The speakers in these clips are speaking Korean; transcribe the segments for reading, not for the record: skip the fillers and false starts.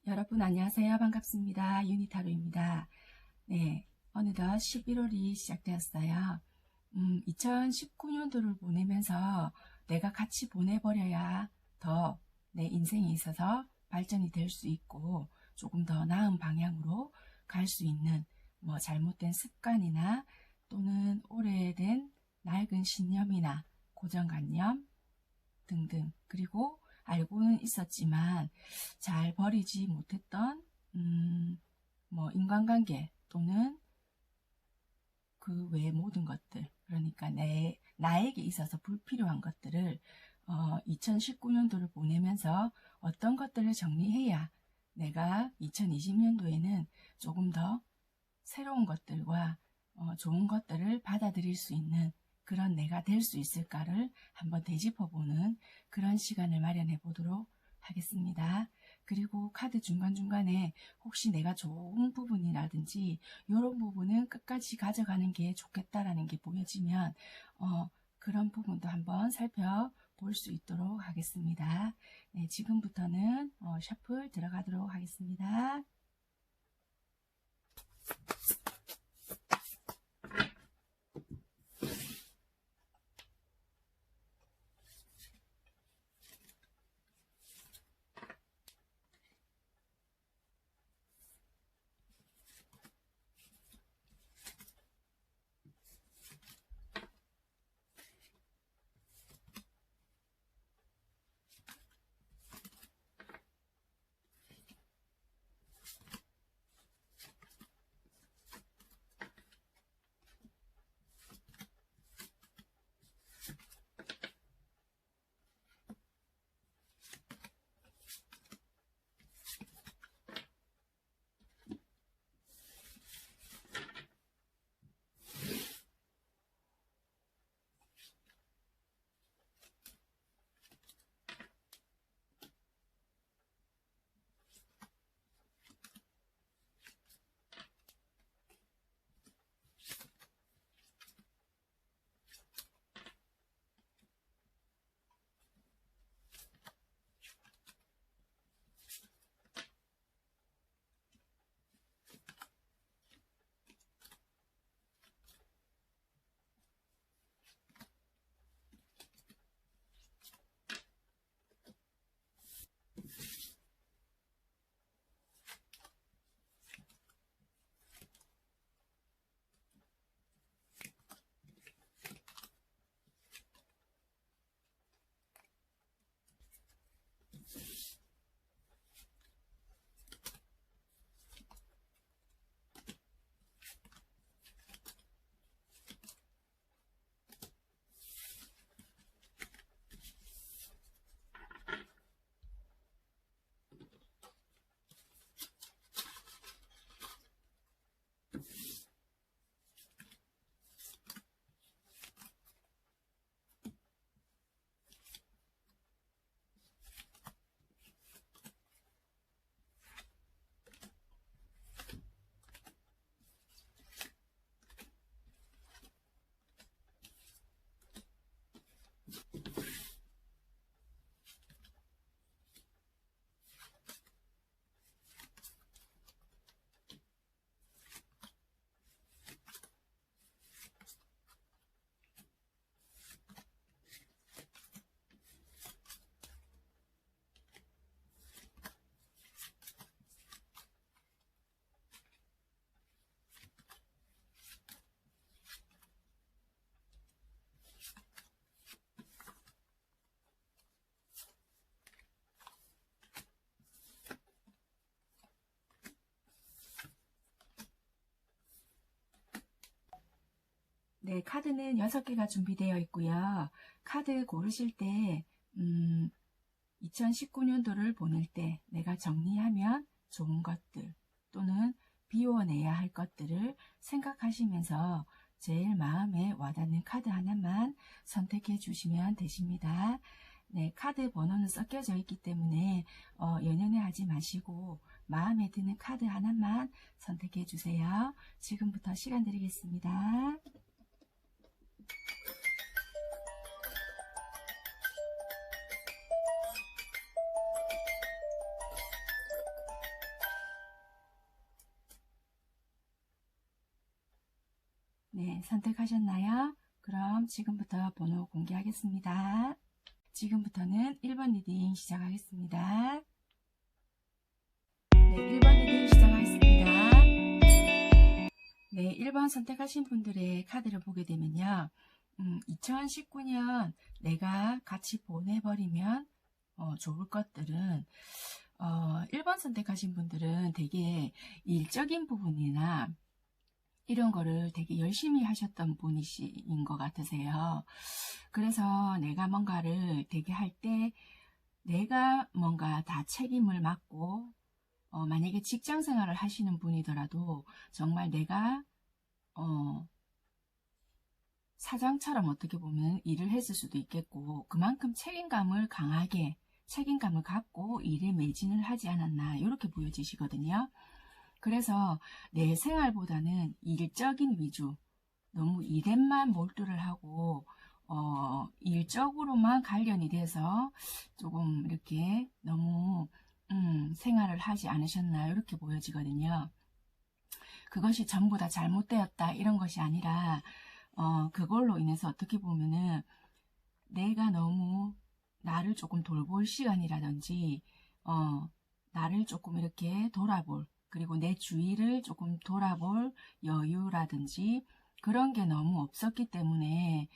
여러분 안녕하세요. 반갑습니다. 유니타로입니다. 네, 어느덧 11월이 시작되었어요. 2019년도를 보내면서 내가 같이 보내버려야 더 내 인생에 있어서 발전이 될 수 있고 조금 더 나은 방향으로 갈 수 있는 잘못된 습관이나 또는 오래된 낡은 신념이나 고정관념 등등, 그리고 알고는 있었지만 잘 버리지 못했던 인간관계 또는 그 외의 모든 것들, 그러니까 나에게 있어서 불필요한 것들을 2019년도를 보내면서 어떤 것들을 정리해야 내가 2020년도에는 조금 더 새로운 것들과 좋은 것들을 받아들일 수 있는 그런 내가 될 수 있을까를 한번 되짚어보는 그런 시간을 마련해 보도록 하겠습니다. 그리고 카드 중간중간에 혹시 내가 좋은 부분이라든지 이런 부분은 끝까지 가져가는 게 좋겠다라는 게 보여지면 그런 부분도 한번 살펴볼 수 있도록 하겠습니다. 네, 지금부터는 셔플 들어가도록 하겠습니다. 네, 카드는 6개가 준비되어 있고요. 카드 고르실 때 2019년도를 보낼 때 내가 정리하면 좋은 것들 또는 비워내야 할 것들을 생각하시면서 제일 마음에 와닿는 카드 하나만 선택해 주시면 되십니다. 네, 카드 번호는 섞여져 있기 때문에 연연해 하지 마시고 마음에 드는 카드 하나만 선택해 주세요. 지금부터 시간 드리겠습니다. 네, 선택하셨나요? 그럼 지금부터 번호 공개하겠습니다. 지금부터는 1번 리딩 시작하겠습니다. 네, 1번 리딩 시작하겠습니다. 네, 1번 선택하신 분들의 카드를 보게 되면요. 2019년 내가 같이 보내버리면 좋을 것들은 1번 선택하신 분들은 되게 일적인 부분이나 이런 거를 되게 열심히 하셨던 분이신 것 같으세요. 그래서 내가 뭔가를 되게 할 때 내가 뭔가 다 책임을 맡고 만약에 직장 생활을 하시는 분이더라도 정말 내가 사장처럼 어떻게 보면 일을 했을 수도 있겠고 그만큼 책임감을 강하게 책임감을 갖고 일에 매진을 하지 않았나 이렇게 보여지시거든요. 그래서 내 생활보다는 일적인 위주, 너무 일에만 몰두를 하고 일적으로만 관련이 돼서 조금 이렇게 너무 생활을 하지 않으셨나 이렇게 보여지거든요. 그것이 전부 다 잘못되었다 이런 것이 아니라 그걸로 인해서 어떻게 보면은 내가 너무 나를 조금 돌볼 시간이라든지 나를 조금 이렇게 돌아볼 그리고 내 주위를 조금 돌아볼 여유라든지 그런 게 너무 없었기 때문에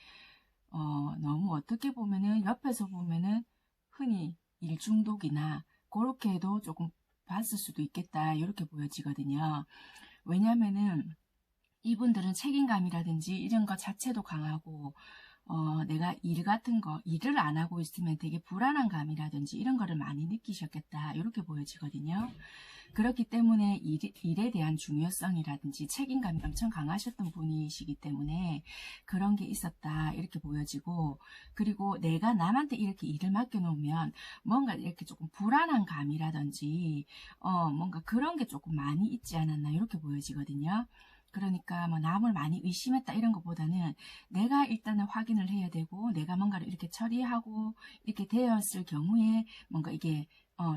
너무 어떻게 보면은 옆에서 보면은 흔히 일중독이나 그렇게도 조금 봤을 수도 있겠다 이렇게 보여지거든요. 왜냐면은 이분들은 책임감이라든지 이런 것 자체도 강하고 내가 일 같은 거 일을 안 하고 있으면 되게 불안한 감이라든지 이런 거를 많이 느끼셨겠다 이렇게 보여지거든요. 그렇기 때문에 일에 대한 중요성이라든지 책임감이 엄청 강하셨던 분이시기 때문에 그런 게 있었다 이렇게 보여지고 그리고 내가 남한테 이렇게 일을 맡겨놓으면 뭔가 이렇게 조금 불안한 감이라든지 뭔가 그런 게 조금 많이 있지 않았나 이렇게 보여지거든요. 그러니까 뭐 남을 많이 의심했다 이런 것보다는 내가 일단은 확인을 해야 되고 내가 뭔가를 이렇게 처리하고 이렇게 되었을 경우에 뭔가 이게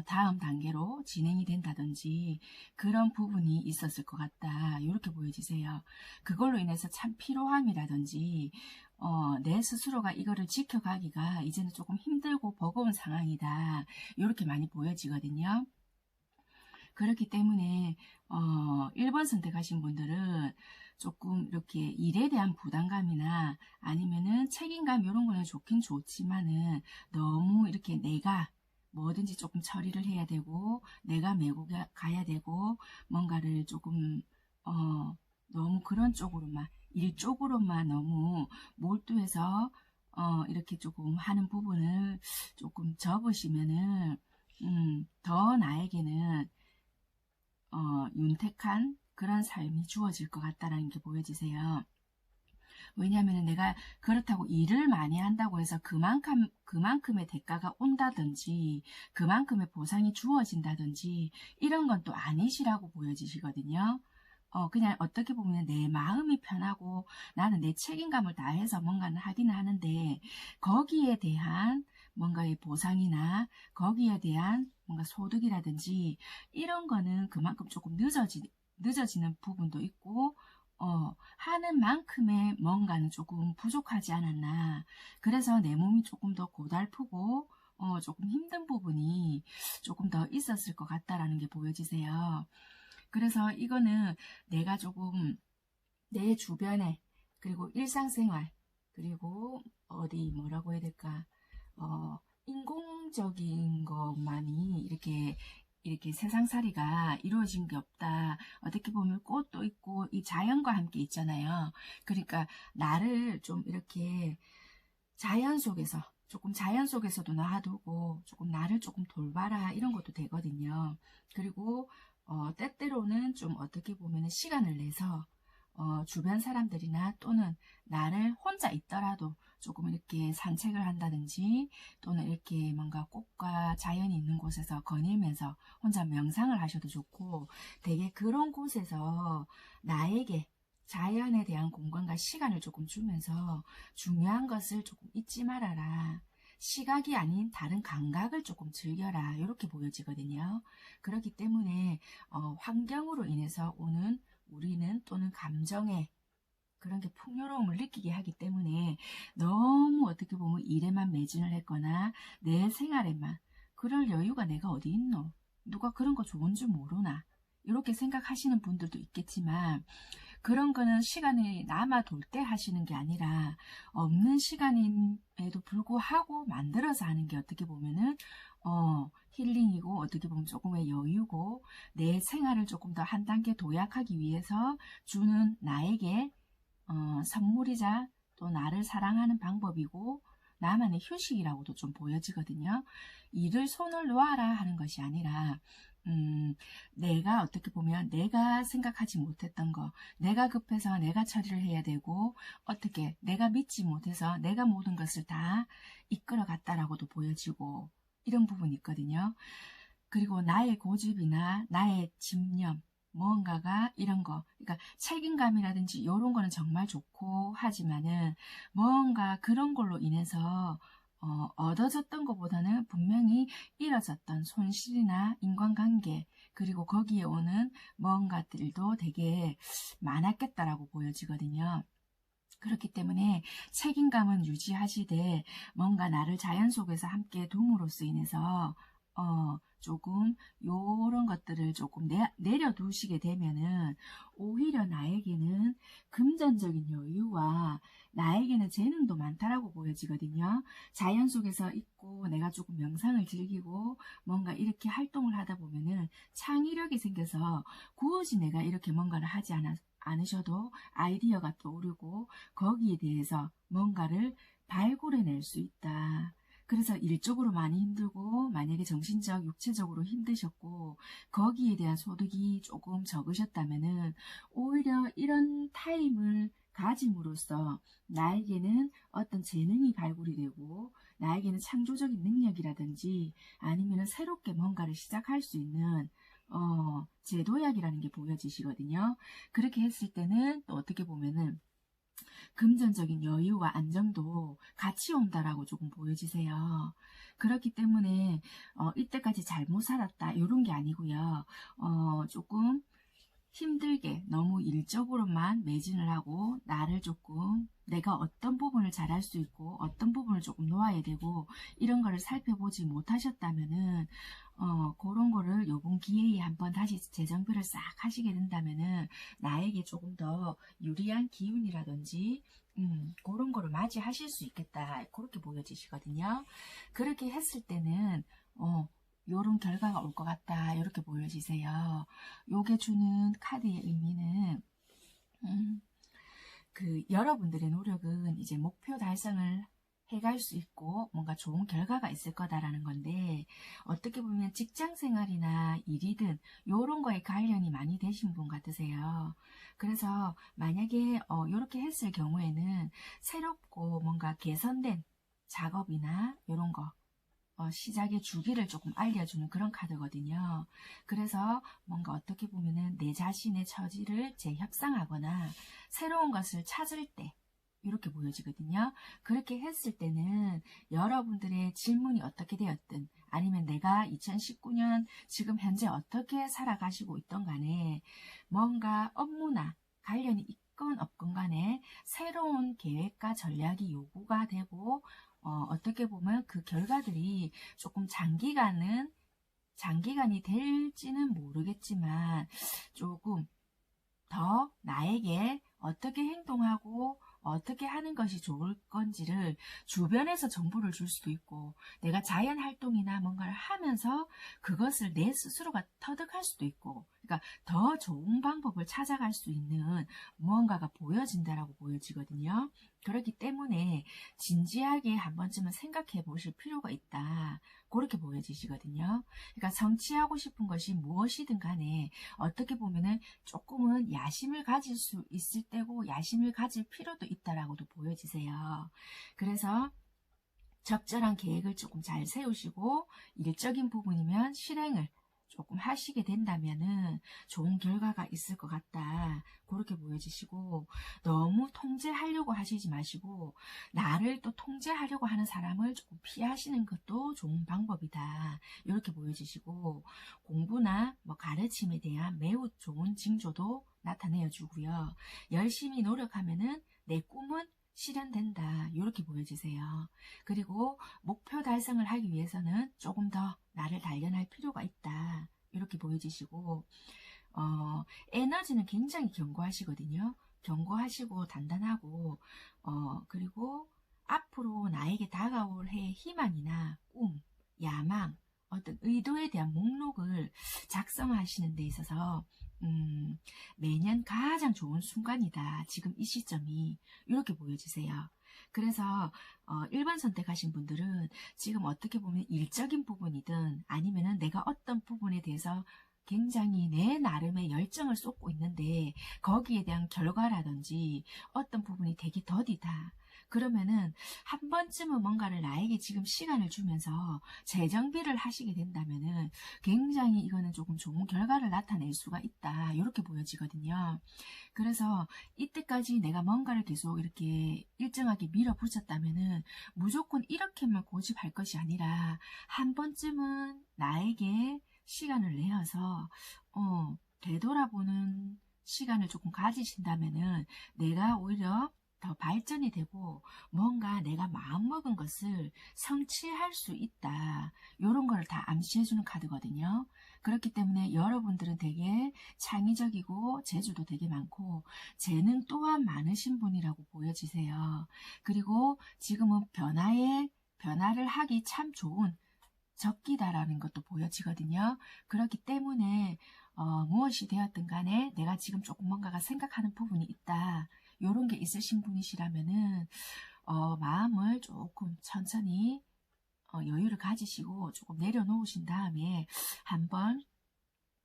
다음 단계로 진행이 된다든지 그런 부분이 있었을 것 같다 이렇게 보여지세요. 그걸로 인해서 참 피로함이라든지 내 스스로가 이거를 지켜가기가 이제는 조금 힘들고 버거운 상황이다 이렇게 많이 보여지거든요. 그렇기 때문에 1번 선택하신 분들은 조금 이렇게 일에 대한 부담감이나 아니면은 책임감 이런 거는 좋긴 좋지만은 너무 이렇게 내가 뭐든지 조금 처리를 해야 되고 내가 메고 가야 되고 뭔가를 조금 너무 그런 쪽으로만 일 쪽으로만 너무 몰두해서 이렇게 조금 하는 부분을 조금 접으시면은 더 나에게는 윤택한 그런 삶이 주어질 것 같다라는 게 보여지세요. 왜냐하면 내가 그렇다고 일을 많이 한다고 해서 그만큼의 대가가 온다든지 그만큼의 보상이 주어진다든지 이런 건 또 아니시라고 보여지시거든요. 그냥 어떻게 보면 내 마음이 편하고 나는 내 책임감을 다해서 뭔가는 하기는 하는데 거기에 대한 뭔가의 보상이나 거기에 대한 뭔가 소득이라든지 이런 거는 그만큼 조금 늦어지는 부분도 있고 하는 만큼의 뭔가는 조금 부족하지 않았나. 그래서 내 몸이 조금 더 고달프고 조금 힘든 부분이 조금 더 있었을 것 같다라는 게 보여지세요. 그래서 이거는 내가 조금 내 주변에 그리고 일상생활 그리고 어디 뭐라고 해야 될까 인공적인 것만이 이렇게 세상살이가 이루어진 게 없다. 어떻게 보면 꽃도 있고 이 자연과 함께 있잖아요. 그러니까 나를 좀 이렇게 자연 속에서 조금 자연 속에서도 놔두고 조금 나를 조금 돌봐라 이런 것도 되거든요. 그리고 때때로는 좀 어떻게 보면 시간을 내서 주변 사람들이나 또는 나를 혼자 있더라도 조금 이렇게 산책을 한다든지 또는 이렇게 뭔가 꽃과 자연이 있는 곳에서 거닐면서 혼자 명상을 하셔도 좋고 되게 그런 곳에서 나에게 자연에 대한 공간과 시간을 조금 주면서 중요한 것을 조금 잊지 말아라. 시각이 아닌 다른 감각을 조금 즐겨라. 이렇게 보여지거든요. 그렇기 때문에 환경으로 인해서 오는 우리는 또는 감정의 그런 게 풍요로움을 느끼게 하기 때문에 너무 어떻게 보면 일에만 매진을 했거나 내 생활에만 그럴 여유가 내가 어디 있노? 누가 그런 거 좋은 줄 모르나? 이렇게 생각하시는 분들도 있겠지만 그런 거는 시간이 남아 돌 때 하시는 게 아니라 없는 시간임에도 불구하고 만들어서 하는 게 어떻게 보면은 힐링이고 어떻게 보면 조금의 여유고 내 생활을 조금 더 한 단계 도약하기 위해서 주는 나에게 선물이자 또 나를 사랑하는 방법이고 나만의 휴식이라고도 좀 보여지거든요. 일을 손을 놓아라 하는 것이 아니라 내가 어떻게 보면 내가 생각하지 못했던 거, 내가 급해서 내가 처리를 해야 되고 어떻게 내가 믿지 못해서 내가 모든 것을 다 이끌어 갔다라고도 보여지고 이런 부분이 있거든요. 그리고 나의 고집이나 나의 집념, 뭔가가 이런 거, 그러니까 책임감이라든지 이런 거는 정말 좋고 하지만은 뭔가 그런 걸로 인해서 얻어졌던 것보다는 분명히 잃어졌던 손실이나 인간관계 그리고 거기에 오는 뭔가들도 되게 많았겠다라고 보여지거든요. 그렇기 때문에 책임감은 유지하시되 뭔가 나를 자연 속에서 함께 둠으로써 인해서 조금 요런 것들을 조금 내려두시게 되면은 오히려 나에게는 금전적인 여유와 나에게는 재능도 많다라고 보여지거든요. 자연 속에서 있고 내가 조금 명상을 즐기고 뭔가 이렇게 활동을 하다 보면은 창의력이 생겨서 굳이 내가 이렇게 뭔가를 하지 않으셔도 아이디어가 떠오르고 거기에 대해서 뭔가를 발굴해낼 수 있다. 그래서 일적으로 많이 힘들고 만약에 정신적, 육체적으로 힘드셨고 거기에 대한 소득이 조금 적으셨다면은 오히려 이런 타임을 가짐으로써 나에게는 어떤 재능이 발굴이 되고 나에게는 창조적인 능력이라든지 아니면 새롭게 뭔가를 시작할 수 있는 제도약이라는 게 보여지시거든요. 그렇게 했을 때는 또 어떻게 보면은 금전적인 여유와 안정도 같이 온다라고 조금 보여지세요. 그렇기 때문에 이때까지 잘못 살았다 이런 게 아니고요. 조금 힘들게 너무 일적으로만 매진을 하고 나를 조금 내가 어떤 부분을 잘할 수 있고 어떤 부분을 조금 놓아야 되고 이런 거를 살펴보지 못하셨다면은 그런 거를 요번 기회에 한번 다시 재정비를 싹 하시게 된다면은 나에게 조금 더 유리한 기운이라든지 그런 거를 맞이하실 수 있겠다 그렇게 보여지시거든요. 그렇게 했을 때는 요런 결과가 올 것 같다 이렇게 보여지세요. 요게 주는 카드의 의미는 여러분들의 노력은 이제 목표 달성을 해갈 수 있고 뭔가 좋은 결과가 있을 거다라는 건데 어떻게 보면 직장 생활이나 일이든 요런 거에 관련이 많이 되신 분 같으세요. 그래서 만약에 요렇게 했을 경우에는 새롭고 뭔가 개선된 작업이나 요런 거 시작의 주기를 조금 알려주는 그런 카드거든요. 그래서 뭔가 어떻게 보면은 내 자신의 처지를 재협상하거나 새로운 것을 찾을 때 이렇게 보여지거든요. 그렇게 했을 때는 여러분들의 질문이 어떻게 되었든 아니면 내가 2019년 지금 현재 어떻게 살아가시고 있던 간에 뭔가 업무나 관련이 있건 없건 간에 새로운 계획과 전략이 요구가 되고 어떻게 보면 그 결과들이 조금 장기간이 될지는 모르겠지만 조금 더 나에게 어떻게 행동하고 어떻게 하는 것이 좋을 건지를 주변에서 정보를 줄 수도 있고 내가 자연 활동이나 뭔가를 하면서 그것을 내 스스로가 터득할 수도 있고 그러니까 더 좋은 방법을 찾아갈 수 있는 무언가가 보여진다라고 보여지거든요. 그렇기 때문에 진지하게 한 번쯤은 생각해 보실 필요가 있다. 그렇게 보여지시거든요. 그러니까 성취하고 싶은 것이 무엇이든 간에 어떻게 보면은 조금은 야심을 가질 수 있을 때고 야심을 가질 필요도 있다라고도 보여지세요. 그래서 적절한 계획을 조금 잘 세우시고 일적인 부분이면 실행을 조금 하시게 된다면은 좋은 결과가 있을 것 같다. 그렇게 보여지시고 너무 통제하려고 하시지 마시고 나를 또 통제하려고 하는 사람을 조금 피하시는 것도 좋은 방법이다. 이렇게 보여지시고 공부나 뭐 가르침에 대한 매우 좋은 징조도 나타내어 주고요. 열심히 노력하면은 내 꿈은 실현된다. 이렇게 보여지세요. 그리고 목표 달성을 하기 위해서는 조금 더 나를 단련할 필요가 있다. 이렇게 보여지시고 에너지는 굉장히 견고하시거든요. 견고하시고 단단하고 그리고 앞으로 나에게 다가올 해의 희망이나 꿈, 야망, 어떤 의도에 대한 목록을 작성하시는 데 있어서 매년 가장 좋은 순간이다. 지금 이 시점이 이렇게 보여지세요. 그래서 1번 선택하신 분들은 지금 어떻게 보면 일적인 부분이든 아니면은 내가 어떤 부분에 대해서 굉장히 내 나름의 열정을 쏟고 있는데 거기에 대한 결과라든지 어떤 부분이 되게 더디다. 그러면은 한 번쯤은 뭔가를 나에게 지금 시간을 주면서 재정비를 하시게 된다면은 굉장히 이거는 조금 좋은 결과를 나타낼 수가 있다. 이렇게 보여지거든요. 그래서 이때까지 내가 뭔가를 계속 이렇게 일정하게 밀어붙였다면은 무조건 이렇게만 고집할 것이 아니라 한 번쯤은 나에게 시간을 내어서 되돌아보는 시간을 조금 가지신다면은 내가 오히려 더 발전이 되고 뭔가 내가 마음먹은 것을 성취할 수 있다. 이런 걸 다 암시해주는 카드거든요. 그렇기 때문에 여러분들은 되게 창의적이고 재주도 되게 많고 재능 또한 많으신 분이라고 보여지세요. 그리고 지금은 변화를 하기 참 좋은 적기다라는 것도 보여지거든요. 그렇기 때문에 무엇이 되었든 간에 내가 지금 조금 뭔가가 생각하는 부분이 있다. 이런 게 있으신 분이시라면은 마음을 조금 천천히 여유를 가지시고 조금 내려놓으신 다음에 한번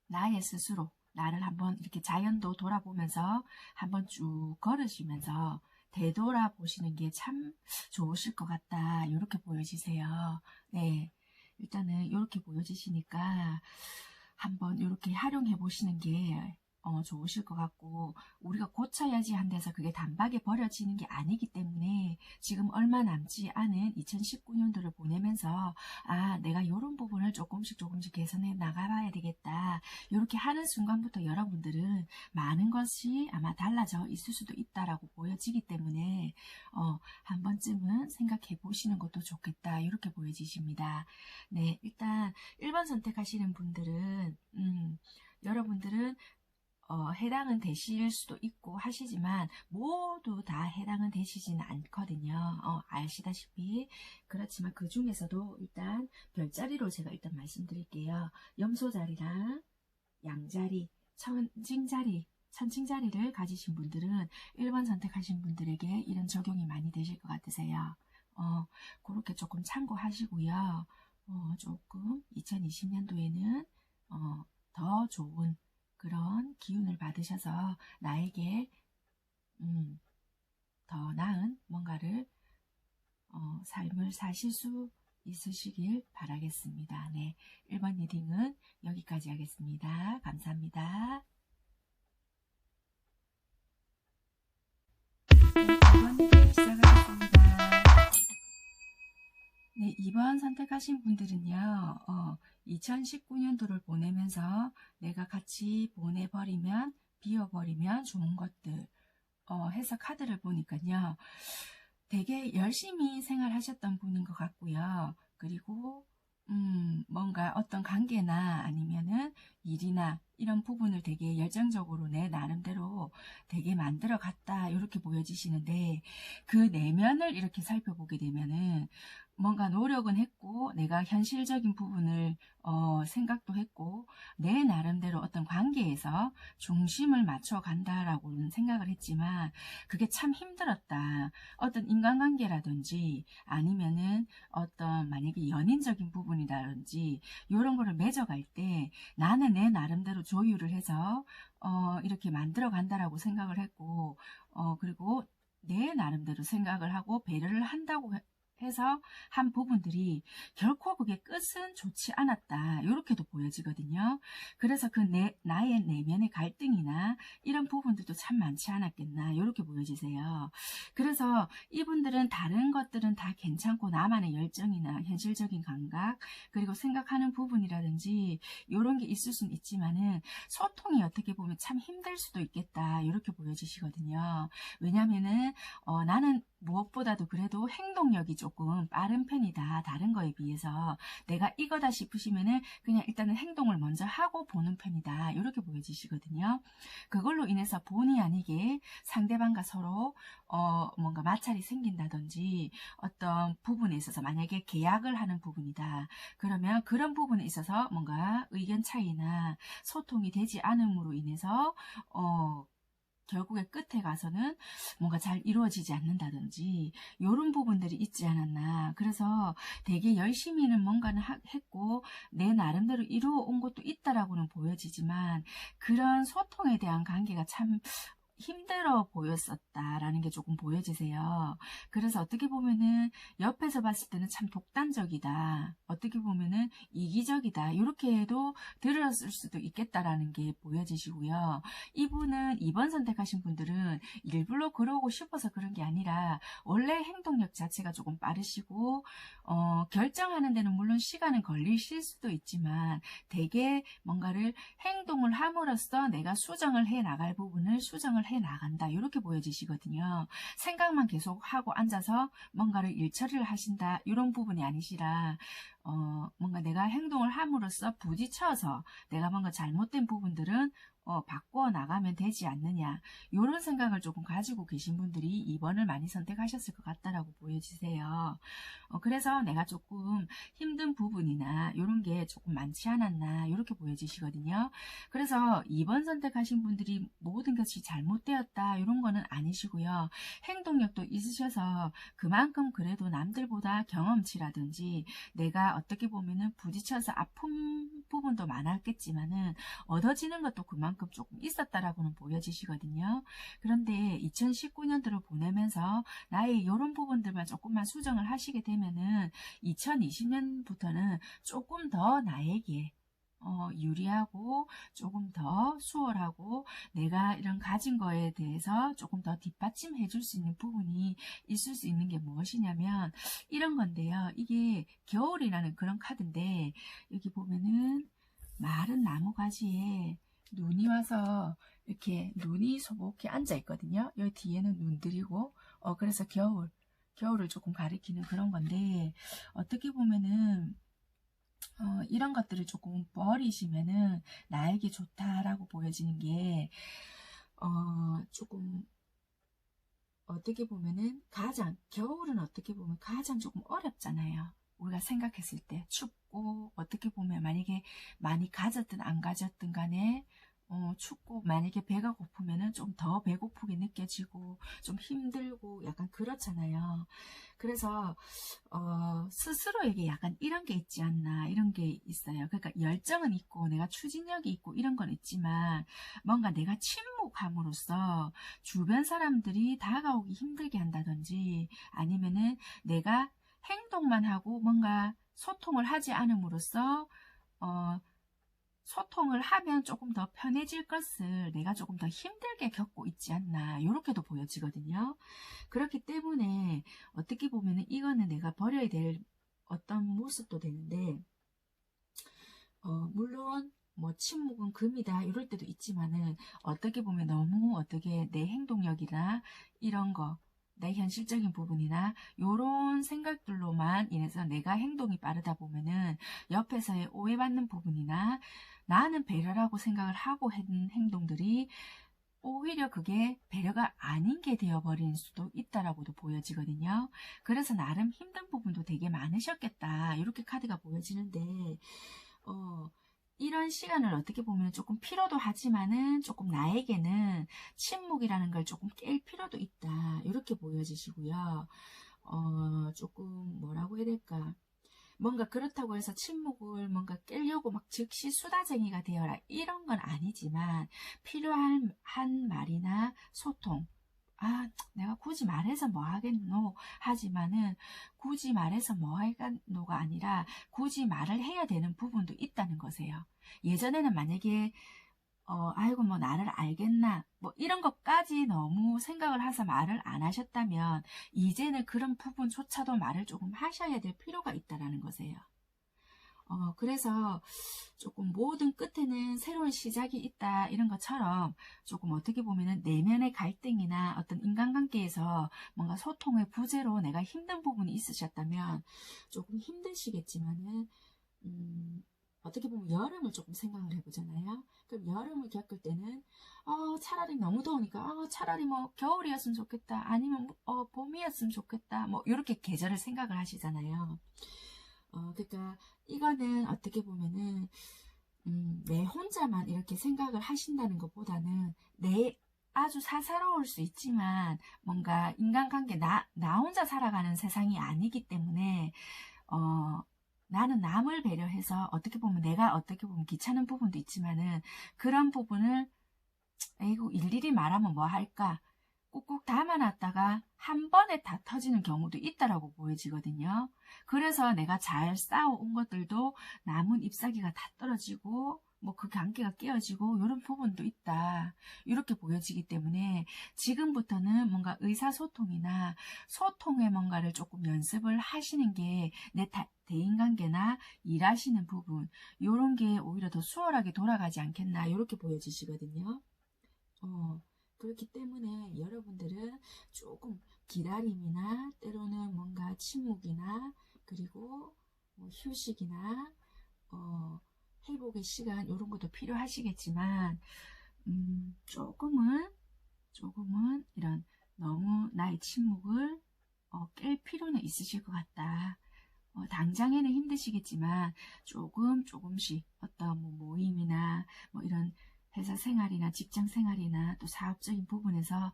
나의 스스로 나를 한번 이렇게 자연도 돌아보면서 한번 쭉 걸으시면서 되돌아보시는 게 참 좋으실 것 같다. 이렇게 보여지세요. 네. 일단은 이렇게 보여지시니까 한번 이렇게 활용해 보시는 게 좋으실 것 같고 우리가 고쳐야지 한데서 그게 단박에 버려지는 게 아니기 때문에 지금 얼마 남지 않은 2019년도를 보내면서 내가 이런 부분을 조금씩 개선해 나가봐야 되겠다. 이렇게 하는 순간부터 여러분들은 많은 것이 아마 달라져 있을 수도 있다라고 보여지기 때문에 한 번쯤은 생각해 보시는 것도 좋겠다. 이렇게 보여지십니다. 네, 일단 1번 선택하시는 분들은 여러분들은 해당은 되실 수도 있고 하시지만 모두 다 해당은 되시지는 않거든요. 아시다시피 그렇지만 그 중에서도 일단 별자리로 제가 일단 말씀드릴게요. 염소자리랑 양자리, 천칭자리를 가지신 분들은 1번 선택하신 분들에게 이런 적용이 많이 되실 것 같으세요. 그렇게 조금 참고하시고요. 조금 2020년도에는 더 좋은 그런 기운을 받으셔서 나에게 더 나은 뭔가를 삶을 사실 수 있으시길 바라겠습니다. 네, 1번 리딩은 여기까지 하겠습니다. 감사합니다. 네, 2번 리딩 시작하겠습니다. 네, 2번 선택하신 분들은요. 2019년도를 보내면서 내가 같이 보내버리면 비워버리면 좋은 것들 해서 카드를 보니까요. 되게 열심히 생활하셨던 분인 것 같고요. 그리고 뭔가 어떤 관계나 아니면은 일이나 이런 부분을 되게 열정적으로 내 나름대로 되게 만들어 갔다 이렇게 보여지시는데 그 내면을 이렇게 살펴보게 되면은 뭔가 노력은 했고 내가 현실적인 부분을 생각도 했고 내 나름대로 어떤 관계에서 중심을 맞춰 간다라고는 생각을 했지만 그게 참 힘들었다. 어떤 인간관계라든지 아니면은 어떤 만약에 연인적인 부분이라든지 이런 거를 맺어갈 때 나는 내 나름대로 조율을 해서 이렇게 만들어 간다라고 생각을 했고 그리고 내 나름대로 생각을 하고 배려를 한다고 해서 한 부분들이 결코 그게 끝은 좋지 않았다. 이렇게도 보여지거든요. 그래서 그 나의 내면의 갈등이나 이런 부분들도 참 많지 않았겠나 이렇게 보여지세요. 그래서 이분들은 다른 것들은 다 괜찮고 나만의 열정이나 현실적인 감각 그리고 생각하는 부분이라든지 이런 게 있을 수는 있지만은 소통이 어떻게 보면 참 힘들 수도 있겠다 이렇게 보여지시거든요. 왜냐면은 나는 무엇보다도 그래도 행동력이 조금 빠른 편이다. 다른 거에 비해서 내가 이거다 싶으시면은 그냥 일단은 행동을 먼저 하고 보는 편이다. 이렇게 보여지시거든요. 그걸로 인해서 본의 아니게 상대방과 서로 뭔가 마찰이 생긴다든지 어떤 부분에 있어서 만약에 계약을 하는 부분이다. 그러면 그런 부분에 있어서 뭔가 의견 차이나 소통이 되지 않음으로 인해서 결국에 끝에 가서는 뭔가 잘 이루어지지 않는다든지 이런 부분들이 있지 않았나. 그래서 되게 열심히는 뭔가는 했고 내 나름대로 이루어온 것도 있다라고는 보여지지만 그런 소통에 대한 관계가 참 힘들어 보였었다라는 게 조금 보여지세요. 그래서 어떻게 보면은 옆에서 봤을 때는 참 독단적이다. 어떻게 보면은 이기적이다. 이렇게도 들었을 수도 있겠다라는 게 보여지시고요. 이분은 2번 선택하신 분들은 일부러 그러고 싶어서 그런 게 아니라 원래 행동력 자체가 조금 빠르시고 결정하는 데는 물론 시간은 걸리실 수도 있지만 되게 뭔가를 행동을 함으로써 내가 수정을 해 나갈 부분을 수정을 해 나간다 이렇게 보여지시거든요. 생각만 계속 하고 앉아서 뭔가를 일처리를 하신다 이런 부분이 아니시라 뭔가 내가 행동을 함으로써 부딪혀서 내가 뭔가 잘못된 부분들은 바꿔 나가면 되지 않느냐 이런 생각을 조금 가지고 계신 분들이 2번을 많이 선택하셨을 것 같다라고 보여지세요. 그래서 내가 조금 힘든 부분이나 이런 게 조금 많지 않았나 이렇게 보여지시거든요. 그래서 2번 선택하신 분들이 모든 것이 잘못되었다 이런 거는 아니시고요. 행동력도 있으셔서 그만큼 그래도 남들보다 경험치라든지 내가 어떻게 보면은 부딪혀서 아픈 부분도 많았겠지만은 얻어지는 것도 그만큼 조금 있었다라고는 보여지시거든요. 그런데 2019년도를 보내면서 나의 이런 부분들만 조금만 수정을 하시게 되면은 2020년부터는 조금 더 나에게 유리하고 조금 더 수월하고 내가 이런 가진 거에 대해서 조금 더 뒷받침해 줄 수 있는 부분이 있을 수 있는 게 무엇이냐면 이런 건데요. 이게 겨울이라는 그런 카드인데 여기 보면은 마른 나무 가지에 눈이 와서 이렇게 눈이 소복히 앉아 있거든요. 여기 뒤에는 눈들이고 그래서 겨울을 조금 가리키는 그런 건데 어떻게 보면은 이런 것들을 조금 버리시면은 나에게 좋다라고 보여지는 게 조금 어떻게 보면은 겨울은 어떻게 보면 가장 조금 어렵잖아요. 우리가 생각했을 때 춥고 어떻게 보면 만약에 많이 가졌든 안 가졌든 간에 춥고 만약에 배가 고프면은 좀 더 배고프게 느껴지고 좀 힘들고 약간 그렇잖아요. 그래서 스스로에게 약간 이런 게 있지 않나 이런 게 있어요. 그러니까 열정은 있고 내가 추진력이 있고 이런 건 있지만 뭔가 내가 침묵함으로써 주변 사람들이 다가오기 힘들게 한다든지 아니면은 내가 행동만 하고 뭔가 소통을 하지 않음으로써 소통을 하면 조금 더 편해질 것을 내가 조금 더 힘들게 겪고 있지 않나 이렇게도 보여지거든요. 그렇기 때문에 어떻게 보면 이거는 내가 버려야 될 어떤 모습도 되는데 물론 뭐 침묵은 금이다 이럴 때도 있지만은 어떻게 보면 너무 어떻게 내 행동력이나 이런 거 내 현실적인 부분이나 이런 생각들로만 인해서 내가 행동이 빠르다 보면은 옆에서의 오해받는 부분이나 나는 배려라고 생각을 하고 한 행동들이 오히려 그게 배려가 아닌 게 되어버릴 수도 있다라고도 보여지거든요. 그래서 나름 힘든 부분도 되게 많으셨겠다. 이렇게 카드가 보여지는데 이런 시간을 어떻게 보면 조금 필요도 하지만은 조금 나에게는 침묵이라는 걸 조금 깰 필요도 있다. 이렇게 보여지시고요. 조금 뭐라고 해야 될까? 뭔가 그렇다고 해서 침묵을 뭔가 깨려고 막 즉시 수다쟁이가 되어라 이런 건 아니지만 필요한 한 말이나 소통 내가 굳이 말해서 뭐 하겠노 하지만은 굳이 말해서 뭐 하겠노가 아니라 굳이 말을 해야 되는 부분도 있다는 거세요. 예전에는 만약에 아이고 뭐 나를 알겠나 뭐 이런 것까지 너무 생각을 해서 말을 안 하셨다면 이제는 그런 부분조차도 말을 조금 하셔야 될 필요가 있다라는 거세요. 그래서 조금 모든 끝에는 새로운 시작이 있다 이런 것처럼 조금 어떻게 보면은 내면의 갈등이나 어떤 인간관계에서 뭔가 소통의 부재로 내가 힘든 부분이 있으셨다면 조금 힘드시겠지만은 어떻게 보면 여름을 조금 생각을 해보잖아요. 그럼 여름을 겪을 때는 차라리 너무 더우니까 차라리 뭐 겨울이었으면 좋겠다 아니면 봄이었으면 좋겠다 뭐 이렇게 계절을 생각을 하시잖아요. 그러니까 이거는 어떻게 보면은 내 혼자만 이렇게 생각을 하신다는 것보다는 아주 사사로울 수 있지만 뭔가 인간관계 나 혼자 살아가는 세상이 아니기 때문에 나는 남을 배려해서 어떻게 보면 내가 어떻게 보면 귀찮은 부분도 있지만은 그런 부분을 에이구 일일이 말하면 뭐 할까 꾹꾹 담아놨다가 한 번에 다 터지는 경우도 있다라고 보여지거든요. 그래서 내가 잘 쌓아온 것들도 남은 잎사귀가 다 떨어지고 뭐 그 관계가 깨어지고 이런 부분도 있다. 이렇게 보여지기 때문에 지금부터는 뭔가 의사소통이나 소통의 뭔가를 조금 연습을 하시는 게 내 대인관계나 일하시는 부분 이런 게 오히려 더 수월하게 돌아가지 않겠나 이렇게 보여지시거든요. 그렇기 때문에 여러분들은 조금 기다림이나 때로는 뭔가 침묵이나 그리고 뭐 휴식이나 회복의 시간 이런 것도 필요하시겠지만 조금은 이런 너무 나의 침묵을 깰 필요는 있으실 것 같다. 당장에는 힘드시겠지만 조금씩 어떤 뭐 모임이나 뭐 이런 회사 생활이나 직장 생활이나 또 사업적인 부분에서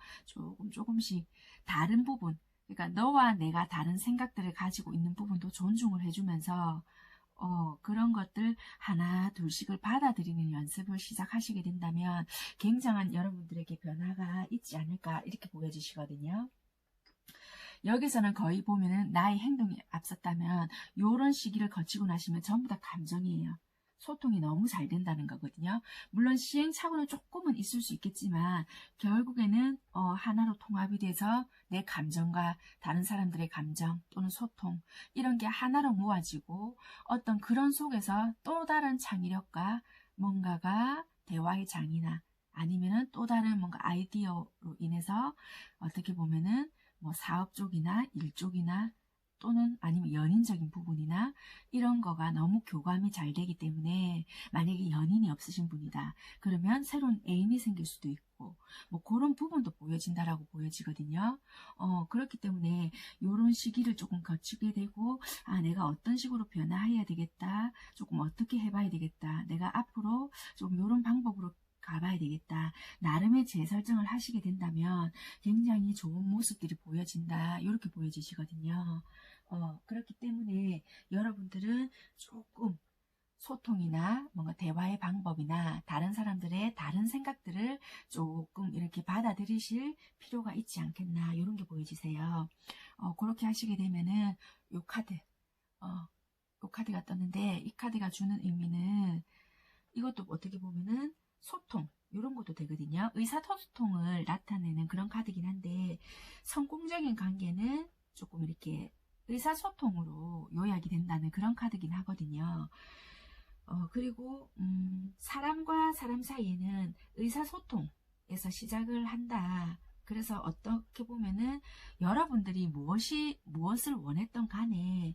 조금씩 다른 부분, 그러니까 너와 내가 다른 생각들을 가지고 있는 부분도 존중을 해주면서 그런 것들 하나 둘씩을 받아들이는 연습을 시작하시게 된다면 굉장한 여러분들에게 변화가 있지 않을까 이렇게 보여지시거든요. 여기서는 거의 보면은 나의 행동이 앞섰다면 이런 시기를 거치고 나시면 전부 다 감정이에요. 소통이 너무 잘 된다는 거거든요. 물론 시행착오는 조금은 있을 수 있겠지만 결국에는 하나로 통합이 돼서 내 감정과 다른 사람들의 감정 또는 소통 이런 게 하나로 모아지고 어떤 그런 속에서 또 다른 창의력과 뭔가가 대화의 장이나 아니면은 또 다른 뭔가 아이디어로 인해서 어떻게 보면은 뭐 사업 쪽이나 일 쪽이나 또는 아니면 연인적인 부분이나 이런 거가 너무 교감이 잘 되기 때문에 만약에 연인이 없으신 분이다. 그러면 새로운 애인이 생길 수도 있고 뭐 그런 부분도 보여진다라고 보여지거든요. 그렇기 때문에 이런 시기를 조금 거치게 되고 내가 어떤 식으로 변화해야 되겠다. 조금 어떻게 해봐야 되겠다. 내가 앞으로 좀 이런 방법으로 가봐야 되겠다. 나름의 재설정을 하시게 된다면 굉장히 좋은 모습들이 보여진다. 이렇게 보여지시거든요. 그렇기 때문에 여러분들은 조금 소통이나 뭔가 대화의 방법이나 다른 사람들의 다른 생각들을 조금 이렇게 받아들이실 필요가 있지 않겠나 이런 게 보여지세요. 그렇게 하시게 되면은 요 카드가 떴는데 이 카드가 주는 의미는 이것도 어떻게 보면은 소통 이런 것도 되거든요. 의사소통을 나타내는 그런 카드긴 한데 성공적인 관계는 조금 이렇게 의사소통으로 요약이 된다는 그런 카드긴 하거든요. 그리고 사람과 사람 사이에는 의사소통에서 시작을 한다. 그래서 어떻게 보면은 여러분들이 무엇을 원했던 간에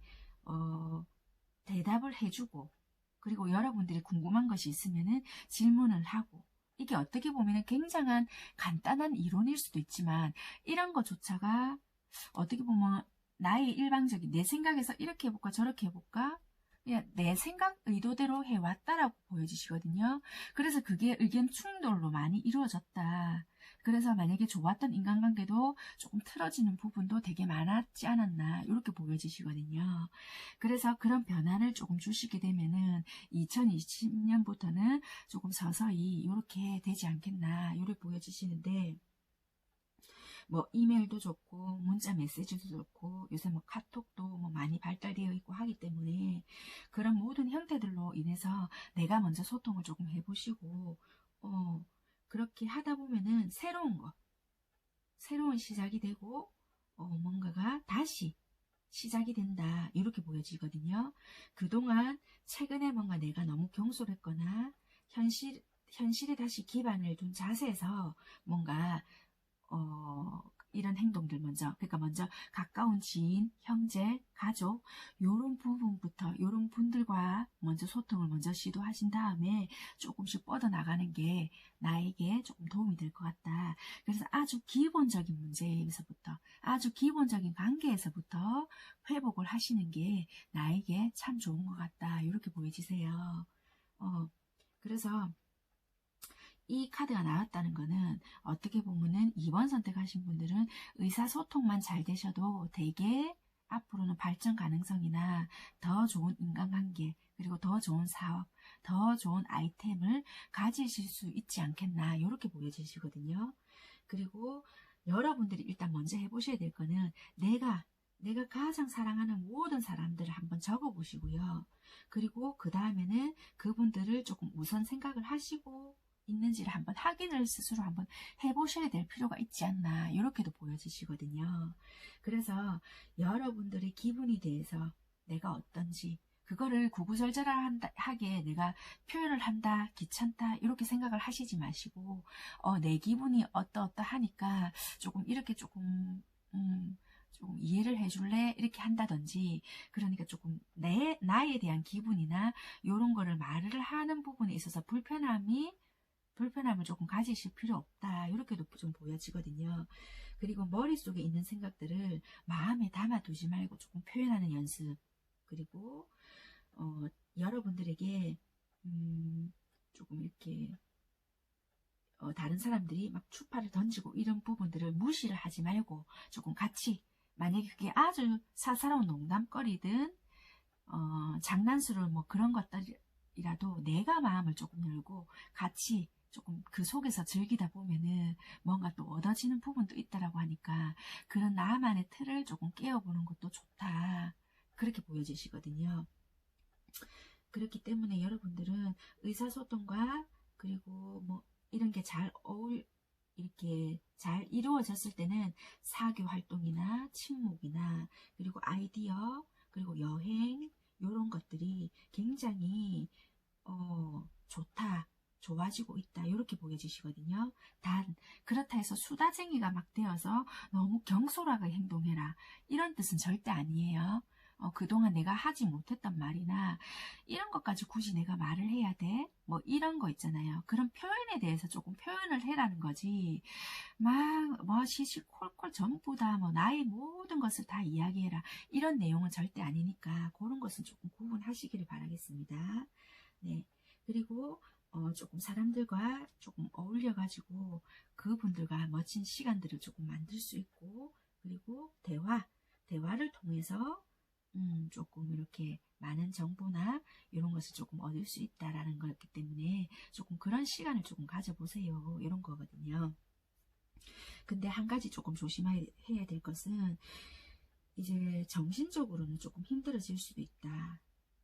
대답을 해주고 그리고 여러분들이 궁금한 것이 있으면은 질문을 하고 이게 어떻게 보면은 굉장한 간단한 이론일 수도 있지만 이런 것조차가 어떻게 보면 나의 일방적인 내 생각에서 이렇게 해볼까 저렇게 해볼까 그냥 내 생각 의도대로 해왔다라고 보여지시거든요. 그래서 그게 의견 충돌로 많이 이루어졌다. 그래서 만약에 좋았던 인간관계도 조금 틀어지는 부분도 되게 많았지 않았나 이렇게 보여지시거든요. 그래서 그런 변화를 조금 주시게 되면은 2020년부터는 조금 서서히 이렇게 되지 않겠나 이렇게 보여지시는데 뭐 이메일도 좋고 문자 메시지도 좋고 요새 뭐 카톡도 뭐 많이 발달되어 있고 하기 때문에 그런 모든 형태들로 인해서 내가 먼저 소통을 조금 해보시고 그렇게 하다 보면은 새로운 시작이 되고 뭔가가 다시 시작이 된다 이렇게 보여지거든요. 그동안 최근에 뭔가 내가 너무 경솔했거나 현실에 다시 기반을 둔 자세에서 뭔가 이런 행동들 그러니까 먼저 가까운 지인, 형제, 가족 요런 부분부터 요런 분들과 먼저 소통을 먼저 시도하신 다음에 조금씩 뻗어나가는 게 나에게 조금 도움이 될 것 같다. 그래서 아주 기본적인 문제에서부터 아주 기본적인 관계에서부터 회복을 하시는 게 나에게 참 좋은 것 같다. 이렇게 보여지세요. 그래서 이 카드가 나왔다는 거는 어떻게 보면은 2번 선택하신 분들은 의사소통만 잘 되셔도 되게 앞으로는 발전 가능성이나 더 좋은 인간관계 그리고 더 좋은 사업, 더 좋은 아이템을 가지실 수 있지 않겠나 이렇게 보여지시거든요. 그리고 여러분들이 일단 먼저 해보셔야 될 거는 내가 가장 사랑하는 모든 사람들을 한번 적어보시고요. 그리고 그 다음에는 그분들을 조금 우선 생각을 하시고 있는지를 한번 확인을 스스로 한번 해보셔야 될 필요가 있지 않나 이렇게도 보여지시거든요. 그래서 여러분들의 기분에 대해서 내가 어떤지 그거를 구구절절하게 내가 표현을 한다, 귀찮다 이렇게 생각을 하시지 마시고 내 기분이 어떠하니까 조금 이렇게 조금 이해를 해줄래? 이렇게 한다든지 그러니까 조금 나에 대한 기분이나 이런 거를 말을 하는 부분에 있어서 불편함을 조금 가지실 필요 없다. 이렇게도 좀 보여지거든요. 그리고 머릿속에 있는 생각들을 마음에 담아두지 말고 조금 표현하는 연습. 그리고 여러분들에게 조금 이렇게 다른 사람들이 막 추파를 던지고 이런 부분들을 무시를 하지 말고 조금 같이 만약에 그게 아주 사사로운 농담거리든 장난스러운 뭐 그런 것들이라도 내가 마음을 조금 열고 같이 조금 그 속에서 즐기다 보면은 뭔가 또 얻어지는 부분도 있다라고 하니까 그런 나만의 틀을 조금 깨워보는 것도 좋다. 그렇게 보여지시거든요. 그렇기 때문에 여러분들은 의사소통과 그리고 뭐 이런 게 이렇게 잘 이루어졌을 때는 사교 활동이나 친목이나 그리고 아이디어 그리고 여행 이런 것들이 굉장히 좋다. 좋아지고 있다. 이렇게 보여지시거든요. 단 그렇다 해서 수다쟁이가 막 되어서 너무 경솔하게 행동해라. 이런 뜻은 절대 아니에요. 그동안 내가 하지 못했던 말이나 이런 것까지 굳이 내가 말을 해야 돼? 뭐 이런 거 있잖아요. 그런 표현에 대해서 조금 표현을 해라는 거지. 막 뭐 시시콜콜 전부 다 뭐 나의 모든 것을 다 이야기해라. 이런 내용은 절대 아니니까 그런 것은 조금 구분하시기를 바라겠습니다. 네. 그리고 조금 사람들과 조금 어울려가지고 그분들과 멋진 시간들을 조금 만들 수 있고 그리고 대화를 통해서 조금 이렇게 많은 정보나 이런 것을 조금 얻을 수 있다라는 거였기 때문에 조금 그런 시간을 조금 가져보세요. 이런 거거든요. 근데 한 가지 조금 조심해야 될 것은 이제 정신적으로는 조금 힘들어질 수도 있다.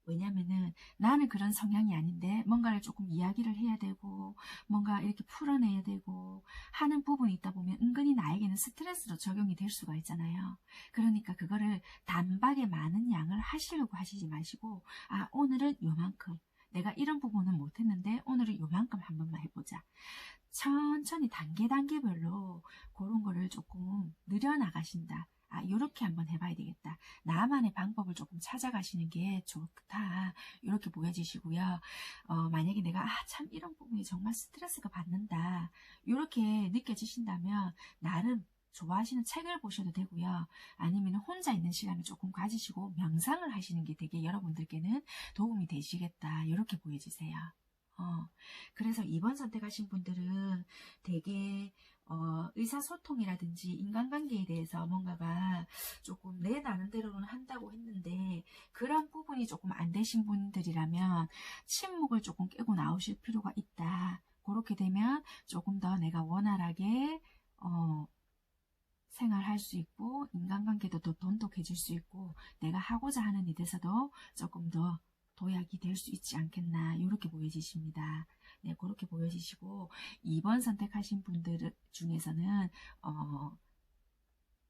왜냐면은 나는 그런 성향이 아닌데 뭔가를 조금 이야기를 해야 되고 뭔가 이렇게 풀어내야 되고 하는 부분이 있다 보면 은근히 나에게는 스트레스로 적용이 될 수가 있잖아요. 그러니까 그거를 단박에 많은 양을 하시려고 하시지 마시고 오늘은 요만큼 내가 이런 부분은 못했는데 오늘은 요만큼 한 번만 해보자. 천천히 단계별로 그런 거를 조금 늘려나가신다. 이렇게 한번 해봐야 되겠다. 나만의 방법을 조금 찾아가시는 게 좋다. 이렇게 보여지시고요. 만약에 내가 참 이런 부분이 정말 스트레스가 받는다. 이렇게 느껴지신다면 나름 좋아하시는 책을 보셔도 되고요. 아니면 혼자 있는 시간을 조금 가지시고 명상을 하시는 게 되게 여러분들께는 도움이 되시겠다. 이렇게 보여지세요. 그래서 2번 선택하신 분들은 되게 의사소통이라든지 인간관계에 대해서 뭔가가 조금 내 나름대로는 한다고 했는데 그런 부분이 조금 안 되신 분들이라면 침묵을 조금 깨고 나오실 필요가 있다. 그렇게 되면 조금 더 내가 원활하게 생활할 수 있고 인간관계도 더 돈독해질 수 있고 내가 하고자 하는 일에서도 조금 더 도약이 될 수 있지 않겠나 이렇게 보여지십니다. 네, 그렇게 보여지시고 2번 선택하신 분들 중에서는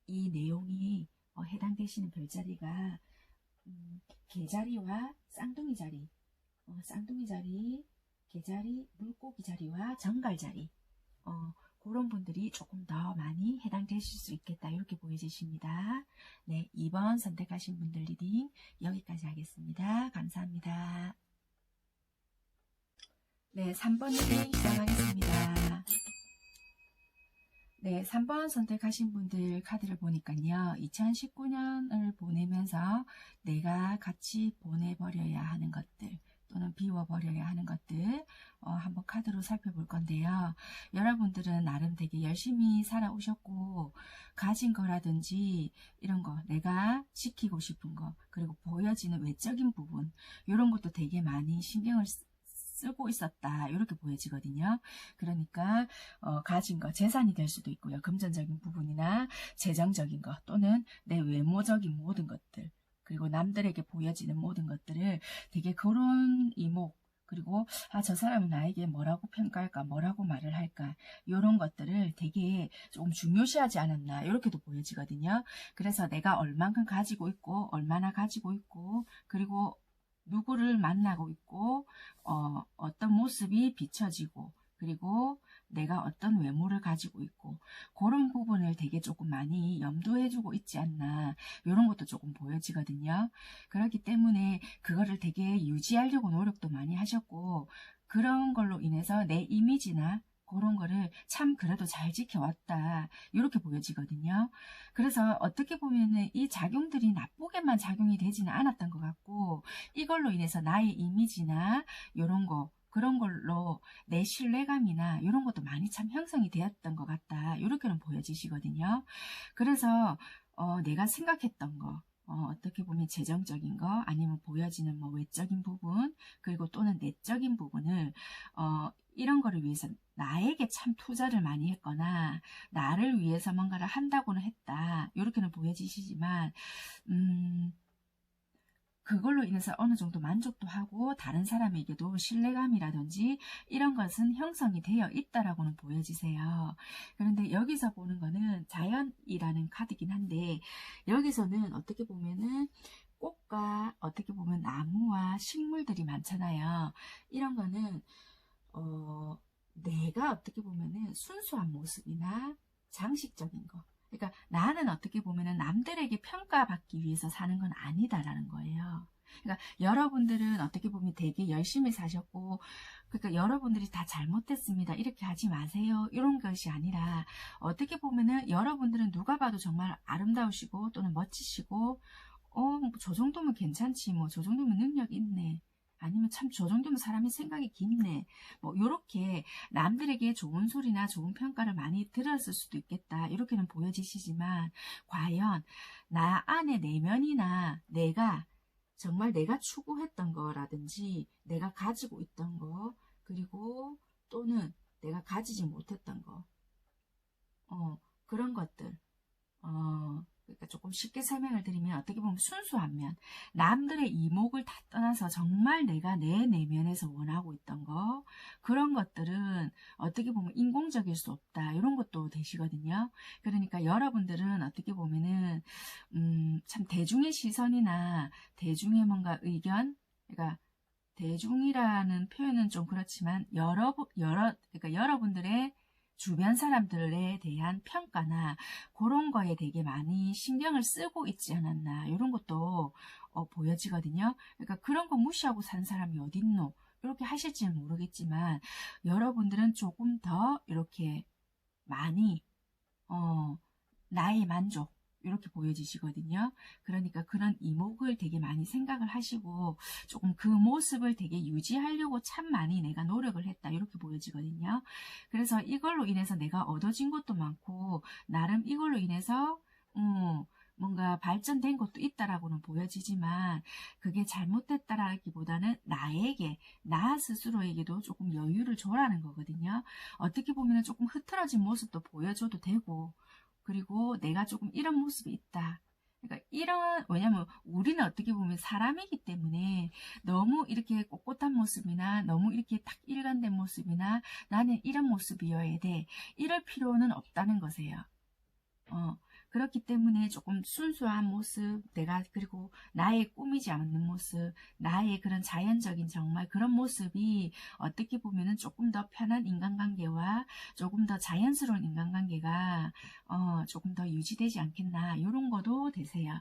이 내용이 해당되시는 별자리가 개자리와 쌍둥이 자리, 쌍둥이 자리, 개자리, 물고기 자리와 정갈 자리 그런 분들이 조금 더 많이 해당되실 수 있겠다 이렇게 보여지십니다. 네, 2번 선택하신 분들 리딩 여기까지 하겠습니다. 감사합니다. 네, 3번 리딩 시작하겠습니다. 네, 3번 선택하신 분들 카드를 보니까요. 2019년을 보내면서 내가 같이 보내버려야 하는 것들 또는 비워버려야 하는 것들 한번 카드로 살펴볼 건데요. 여러분들은 나름 되게 열심히 살아오셨고 가진 거라든지 이런 거 내가 지키고 싶은 거 그리고 보여지는 외적인 부분 이런 것도 되게 많이 신경을 쓰고 있었다 이렇게 보여지거든요. 그러니까 가진 거 재산이 될 수도 있고요. 금전적인 부분이나 재정적인 거 또는 내 외모적인 모든 것들 그리고 남들에게 보여지는 모든 것들을 되게 그런 이목 그리고 저 사람은 나에게 뭐라고 평가할까 뭐라고 말을 할까 이런 것들을 되게 조금 중요시하지 않았나 이렇게도 보여지거든요. 그래서 내가 얼만큼 가지고 있고 얼마나 가지고 있고 그리고 누구를 만나고 있고 어떤 모습이 비춰지고 그리고 내가 어떤 외모를 가지고 있고 그런 부분을 되게 조금 많이 염두해주고 있지 않나 이런 것도 조금 보여지거든요. 그렇기 때문에 그거를 되게 유지하려고 노력도 많이 하셨고 그런 걸로 인해서 내 이미지나 그런 거를 참 그래도 잘 지켜왔다 이렇게 보여지거든요. 그래서 어떻게 보면은 이 작용들이 나쁘게만 작용이 되지는 않았던 것 같고 이걸로 인해서 나의 이미지나 이런 거 그런 걸로 내 신뢰감이나 이런 것도 많이 참 형성이 되었던 것 같다 이렇게는 보여지시거든요. 그래서 내가 생각했던 거 어떻게 보면 재정적인 거 아니면 보여지는 뭐 외적인 부분 그리고 또는 내적인 부분을 이런 거를 위해서 나에게 참 투자를 많이 했거나 나를 위해서 뭔가를 한다고는 했다 이렇게는 보여지시지만 그걸로 인해서 어느 정도 만족도 하고 다른 사람에게도 신뢰감이라든지 이런 것은 형성이 되어 있다라고는 보여지세요. 그런데 여기서 보는 거는 자연이라는 카드긴 한데 여기서는 어떻게 보면은 꽃과 어떻게 보면 나무와 식물들이 많잖아요. 이런 거는 내가 어떻게 보면은 순수한 모습이나 장식적인 거 그러니까 나는 어떻게 보면은 남들에게 평가받기 위해서 사는 건 아니다라는 거예요. 그러니까 여러분들은 어떻게 보면 되게 열심히 사셨고 그러니까 여러분들이 다 잘못됐습니다. 이렇게 하지 마세요. 이런 것이 아니라 어떻게 보면은 여러분들은 누가 봐도 정말 아름다우시고 또는 멋지시고 저 정도면 괜찮지 뭐 저 정도면 능력 있네. 아니면 참 저 정도면 사람이 생각이 깊네. 뭐 요렇게 남들에게 좋은 소리나 좋은 평가를 많이 들었을 수도 있겠다. 이렇게는 보여지시지만 과연 나 안의 내면이나 내가 정말 내가 추구했던 거라든지 내가 가지고 있던 거 그리고 또는 내가 가지지 못했던 거 그런 것들 그러니까 조금 쉽게 설명을 드리면 어떻게 보면 순수한 면 남들의 이목을 다 떠나서 정말 내가 내 내면에서 원하고 있던 거 그런 것들은 어떻게 보면 인공적일 수 없다 이런 것도 되시거든요. 그러니까 여러분들은 어떻게 보면은 참 대중의 시선이나 대중의 뭔가 의견 그러니까 대중이라는 표현은 좀 그렇지만 그러니까 여러분들의 주변 사람들에 대한 평가나 그런 거에 되게 많이 신경을 쓰고 있지 않았나 이런 것도 보여지거든요. 그러니까 그런 거 무시하고 산 사람이 어딨노 이렇게 하실지는 모르겠지만 여러분들은 조금 더 이렇게 많이 나의 만족 이렇게 보여지시거든요. 그러니까 그런 이목을 되게 많이 생각을 하시고 조금 그 모습을 되게 유지하려고 참 많이 내가 노력을 했다 이렇게 보여지거든요. 그래서 이걸로 인해서 내가 얻어진 것도 많고 나름 이걸로 인해서 뭔가 발전된 것도 있다라고는 보여지지만 그게 잘못됐다라기보다는 나 스스로에게도 조금 여유를 줘라는 거거든요. 어떻게 보면 조금 흐트러진 모습도 보여줘도 되고 그리고 내가 조금 이런 모습이 있다. 그러니까 왜냐면 우리는 어떻게 보면 사람이기 때문에 너무 이렇게 꼿꼿한 모습이나 너무 이렇게 딱 일관된 모습이나 나는 이런 모습이어야 돼. 이럴 필요는 없다는 거세요. 그렇기 때문에 조금 순수한 모습, 그리고 나의 꾸미지 않는 모습, 나의 그런 자연적인 정말 그런 모습이 어떻게 보면은 조금 더 편한 인간관계와 조금 더 자연스러운 인간관계가, 조금 더 유지되지 않겠나, 이런 것도 되세요.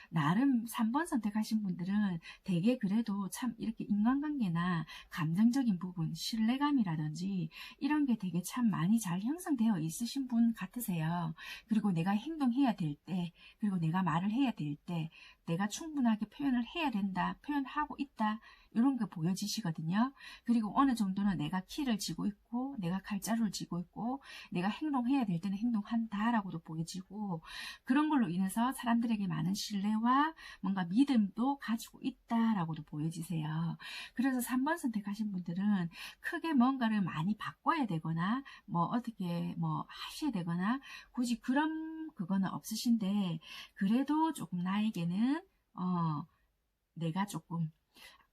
나름 3번 선택하신 분들은 되게 그래도 참 이렇게 인간관계나 감정적인 부분, 신뢰감이라든지 이런 게 되게 참 많이 잘 형성되어 있으신 분 같으세요. 그리고 내가 행동해야 될 때, 그리고 내가 말을 해야 될 때, 내가 충분하게 표현을 해야 된다, 표현하고 있다, 이런 게 보여지시거든요. 그리고 어느 정도는 내가 키를 쥐고 있고, 내가 칼자루를 쥐고 있고, 내가 행동해야 될 때는 행동한다라고도 보여지고, 그런 걸로 인해서 사람들에게 많은 신뢰와 뭔가 믿음도 가지고 있다라고도 보여지세요. 그래서 3번 선택하신 분들은 크게 뭔가를 많이 바꿔야 되거나, 뭐 어떻게 뭐 하셔야 되거나, 굳이 그거는 없으신데, 그래도 조금 나에게는 내가 조금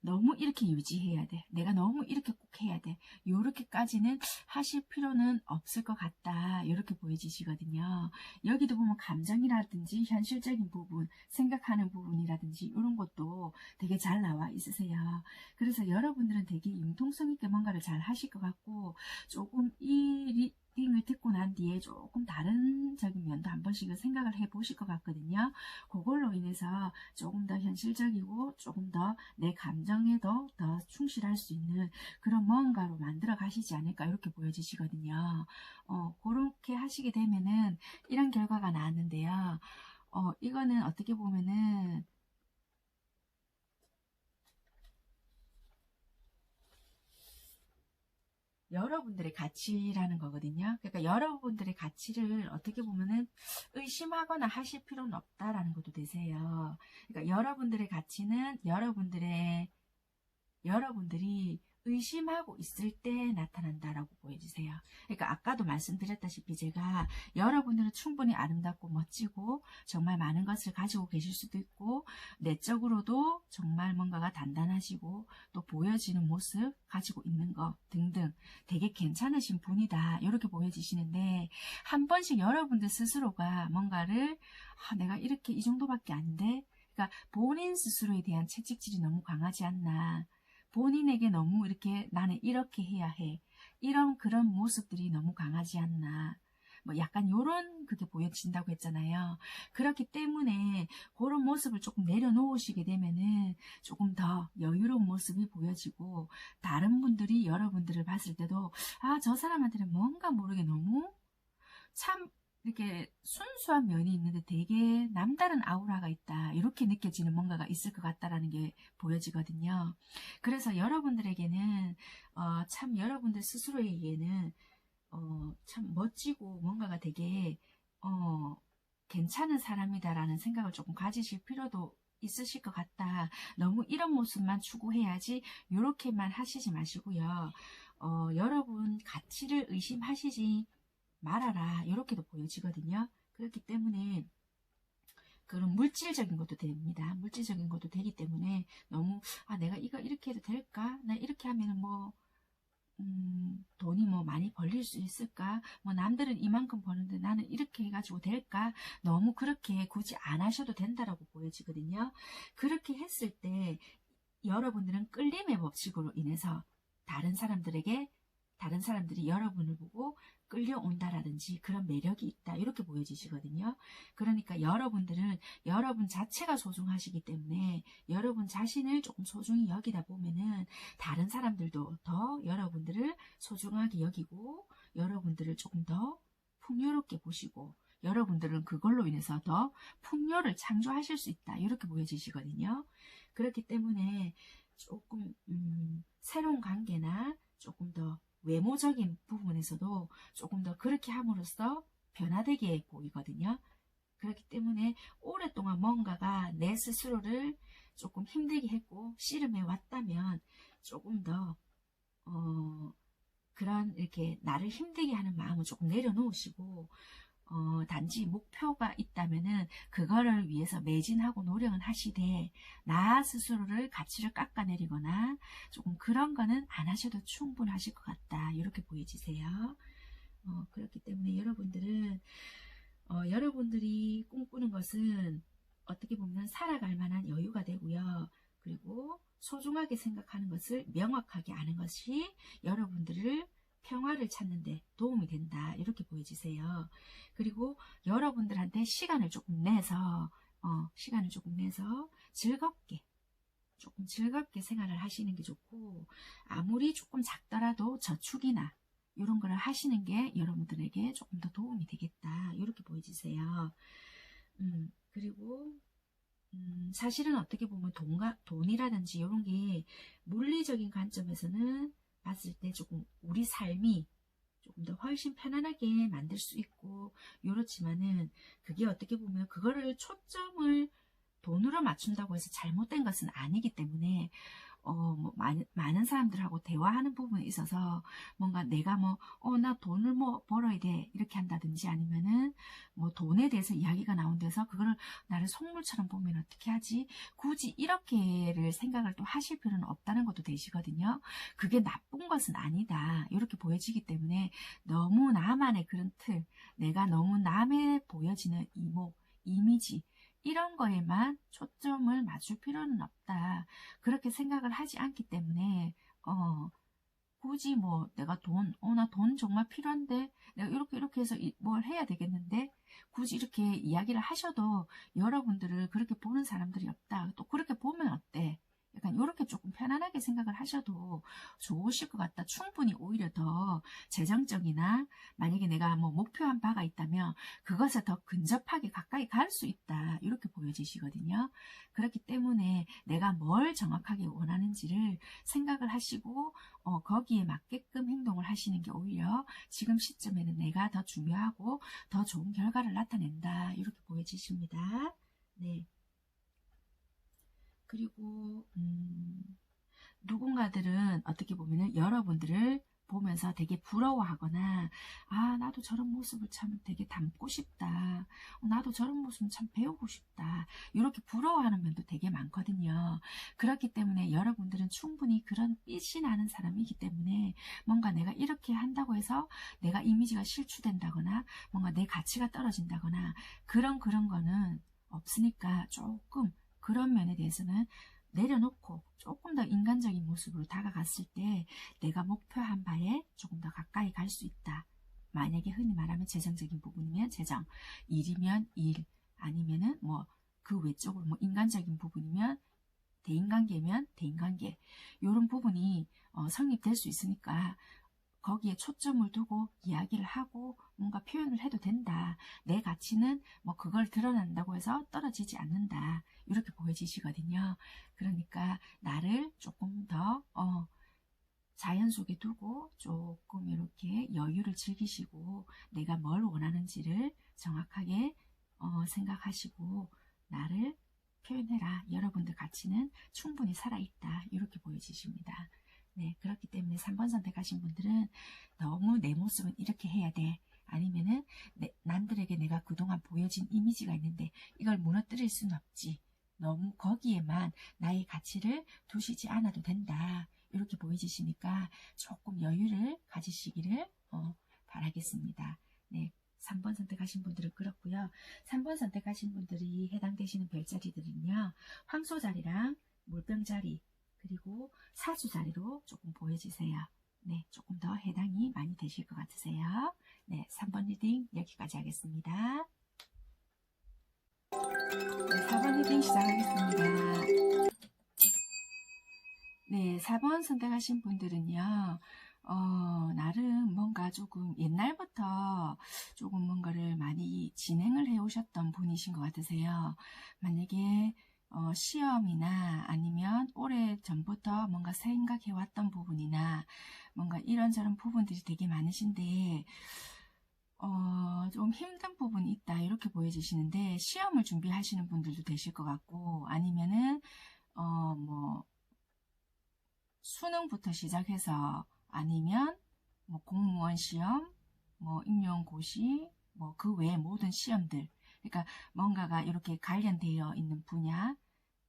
너무 이렇게 유지해야 돼. 내가 너무 이렇게 꼭 해야 돼. 요렇게까지는 하실 필요는 없을 것 같다. 이렇게 보여지시거든요. 여기도 보면 감정이라든지 현실적인 부분, 생각하는 부분이라든지 이런 것도 되게 잘 나와 있으세요. 그래서 여러분들은 되게 융통성 있게 뭔가를 잘 하실 것 같고, 조금 이 리딩을 듣고 난 뒤에 조금 다른적인 면도 한 번씩은 생각을 해 보실 것 같거든요. 그걸로 인해서 조금 더 현실적이고 조금 더 내 감정에도 더 충실할 수 있는 그런 뭔가로 만들어 가시지 않을까, 이렇게 보여지시거든요. 그렇게 하시게 되면은 이런 결과가 나왔는데요. 이거는 어떻게 보면은 여러분들의 가치라는 거거든요. 그러니까 여러분들의 가치를 어떻게 보면은 의심하거나 하실 필요는 없다라는 것도 되세요. 그러니까 여러분들의 가치는 여러분들이 의심하고 있을 때 나타난다라고 보여주세요. 그러니까 아까도 말씀드렸다시피 제가 여러분들은 충분히 아름답고 멋지고 정말 많은 것을 가지고 계실 수도 있고, 내적으로도 정말 뭔가가 단단하시고 또 보여지는 모습 가지고 있는 것 등등 되게 괜찮으신 분이다, 이렇게 보여지시는데, 한 번씩 여러분들 스스로가 뭔가를 내가 이렇게 이 정도밖에 안 돼? 그러니까 본인 스스로에 대한 채찍질이 너무 강하지 않나, 본인에게 너무 이렇게 나는 이렇게 해야 해, 이런 그런 모습들이 너무 강하지 않나, 뭐 약간 요런 그게 보여진다고 했잖아요. 그렇기 때문에 그런 모습을 조금 내려놓으시게 되면은 조금 더 여유로운 모습이 보여지고, 다른 분들이 여러분들을 봤을 때도 저 사람한테는 뭔가 모르게 너무 참 이렇게 순수한 면이 있는데 되게 남다른 아우라가 있다, 이렇게 느껴지는 뭔가가 있을 것 같다라는 게 보여지거든요. 그래서 여러분들에게는 참 여러분들 스스로에게는 참 멋지고 뭔가가 되게 괜찮은 사람이다라는 생각을 조금 가지실 필요도 있으실 것 같다. 너무 이런 모습만 추구해야지 이렇게만 하시지 마시고요. 여러분 가치를 의심하시지 말아라, 이렇게도 보여지거든요. 그렇기 때문에 그런 물질적인 것도 됩니다. 물질적인 것도 되기 때문에 너무 내가 이거 이렇게 해도 될까? 나 이렇게 하면은 뭐 돈이 뭐 많이 벌릴 수 있을까? 뭐 남들은 이만큼 버는데 나는 이렇게 해가지고 될까? 너무 그렇게 굳이 안 하셔도 된다라고 보여지거든요. 그렇게 했을 때 여러분들은 끌림의 법칙으로 인해서 다른 사람들이 여러분을 보고 끌려온다라든지 그런 매력이 있다, 이렇게 보여지시거든요. 그러니까 여러분들은 여러분 자체가 소중하시기 때문에 여러분 자신을 조금 소중히 여기다 보면은 다른 사람들도 더 여러분들을 소중하게 여기고 여러분들을 조금 더 풍요롭게 보시고, 여러분들은 그걸로 인해서 더 풍요를 창조하실 수 있다, 이렇게 보여지시거든요. 그렇기 때문에 조금 새로운 관계나 조금 더 외모적인 부분에서도 조금 더 그렇게 함으로써 변화되게 보이거든요. 그렇기 때문에 오랫동안 뭔가가 내 스스로를 조금 힘들게 했고 씨름해 왔다면 조금 더 그런 이렇게 나를 힘들게 하는 마음을 조금 내려놓으시고 단지 목표가 있다면은 그거를 위해서 매진하고 노력은 하시되 나 스스로를 가치를 깎아내리거나 조금 그런 거는 안 하셔도 충분하실 것 같다. 이렇게 보여지세요. 그렇기 때문에 여러분들은 여러분들이 꿈꾸는 것은 어떻게 보면 살아갈 만한 여유가 되고요. 그리고 소중하게 생각하는 것을 명확하게 아는 것이 여러분들을 평화를 찾는 데 도움이 된다. 이렇게 보여지세요. 그리고 여러분들한테 시간을 조금 내서 조금 즐겁게 생활을 하시는 게 좋고, 아무리 조금 작더라도 저축이나 이런 거를 하시는 게 여러분들에게 조금 더 도움이 되겠다. 이렇게 보여지세요. 그리고 사실은 어떻게 보면 돈이라든지 이런 게 물리적인 관점에서는 봤을 때 조금 우리 삶이 조금 더 훨씬 편안하게 만들 수 있고 이렇지만은, 그게 어떻게 보면 그거를 초점을 돈으로 맞춘다고 해서 잘못된 것은 아니기 때문에 뭐 많은 사람들하고 대화하는 부분에 있어서 뭔가 내가 나 돈을 벌어야 돼 이렇게 한다든지, 아니면은 뭐 돈에 대해서 이야기가 나온 데서 그거를 나를 속물처럼 보면 어떻게 하지, 굳이 이렇게를 생각을 또 하실 필요는 없다는 것도 되시거든요. 그게 나쁜 것은 아니다 이렇게 보여지기 때문에, 너무 나만의 그런 틀, 내가 너무 남에 보여지는 이목, 이미지 이런 거에만 초점을 맞출 필요는 없다. 그렇게 생각을 하지 않기 때문에 굳이 내가 나 돈 정말 필요한데 내가 이렇게 해서 뭘 해야 되겠는데, 굳이 이렇게 이야기를 하셔도 여러분들을 그렇게 보는 사람들이 없다. 또 그렇게 보면 어때? 약간 이렇게 조금 편안하게 생각을 하셔도 좋으실 것 같다. 충분히 오히려 더 재정적이나 만약에 내가 목표한 바가 있다면 그것에 더 근접하게 가까이 갈 수 있다. 이렇게 보여지시거든요. 그렇기 때문에 내가 뭘 정확하게 원하는지를 생각을 하시고 거기에 맞게끔 행동을 하시는 게 오히려 지금 시점에는 내가 더 중요하고 더 좋은 결과를 나타낸다. 이렇게 보여지십니다. 네. 그리고 누군가들은 어떻게 보면은 여러분들을 보면서 되게 부러워하거나, 나도 저런 모습을 참 되게 닮고 싶다. 나도 저런 모습 참 배우고 싶다. 이렇게 부러워하는 면도 되게 많거든요. 그렇기 때문에 여러분들은 충분히 그런 빛이 나는 사람이기 때문에, 뭔가 내가 이렇게 한다고 해서 내가 이미지가 실추된다거나 뭔가 내 가치가 떨어진다거나 그런 거는 없으니까, 조금 그런 면에 대해서는 내려놓고 조금 더 인간적인 모습으로 다가갔을 때 내가 목표한 바에 조금 더 가까이 갈 수 있다. 만약에 흔히 말하면 재정적인 부분이면 재정, 일이면 일, 아니면은 그 외적으로 인간적인 부분이면 대인관계면 대인관계, 이런 부분이 성립될 수 있으니까 거기에 초점을 두고 이야기를 하고 뭔가 표현을 해도 된다. 내 가치는 그걸 드러난다고 해서 떨어지지 않는다. 이렇게 보여지시거든요. 그러니까 나를 조금 더 자연 속에 두고 조금 이렇게 여유를 즐기시고 내가 뭘 원하는지를 정확하게 생각하시고 나를 표현해라. 여러분들 가치는 충분히 살아있다. 이렇게 보여지십니다. 네, 그렇기 때문에 3번 선택하신 분들은 너무 내 모습은 이렇게 해야 돼. 아니면은 남들에게 내가 그동안 보여진 이미지가 있는데 이걸 무너뜨릴 수는 없지. 너무 거기에만 나의 가치를 두시지 않아도 된다. 이렇게 보여지시니까 조금 여유를 가지시기를 바라겠습니다. 네, 3번 선택하신 분들은 그렇고요. 3번 선택하신 분들이 해당되시는 별자리들은요, 황소자리랑 물병자리, 그리고 사주자리로 조금 보여지세요. 네, 조금 더 해당이 많이 되실 것 같으세요. 네, 3번 리딩 여기까지 하겠습니다. 네, 4번 리딩 시작하겠습니다. 네, 4번 선택하신 분들은요, 나름 뭔가 조금 옛날부터 조금 뭔가를 많이 진행을 해 오셨던 분이신 것 같으세요. 만약에 시험이나 아니면 오래 전부터 뭔가 생각해 왔던 부분이나 뭔가 이런저런 부분들이 되게 많으신데 좀 힘든 부분이 있다 이렇게 보여지시는데, 시험을 준비하시는 분들도 되실 것 같고, 아니면은 수능부터 시작해서 아니면 공무원 시험, 임용고시, 뭐 그 외의 모든 시험들, 그러니까 뭔가가 이렇게 관련되어 있는 분야,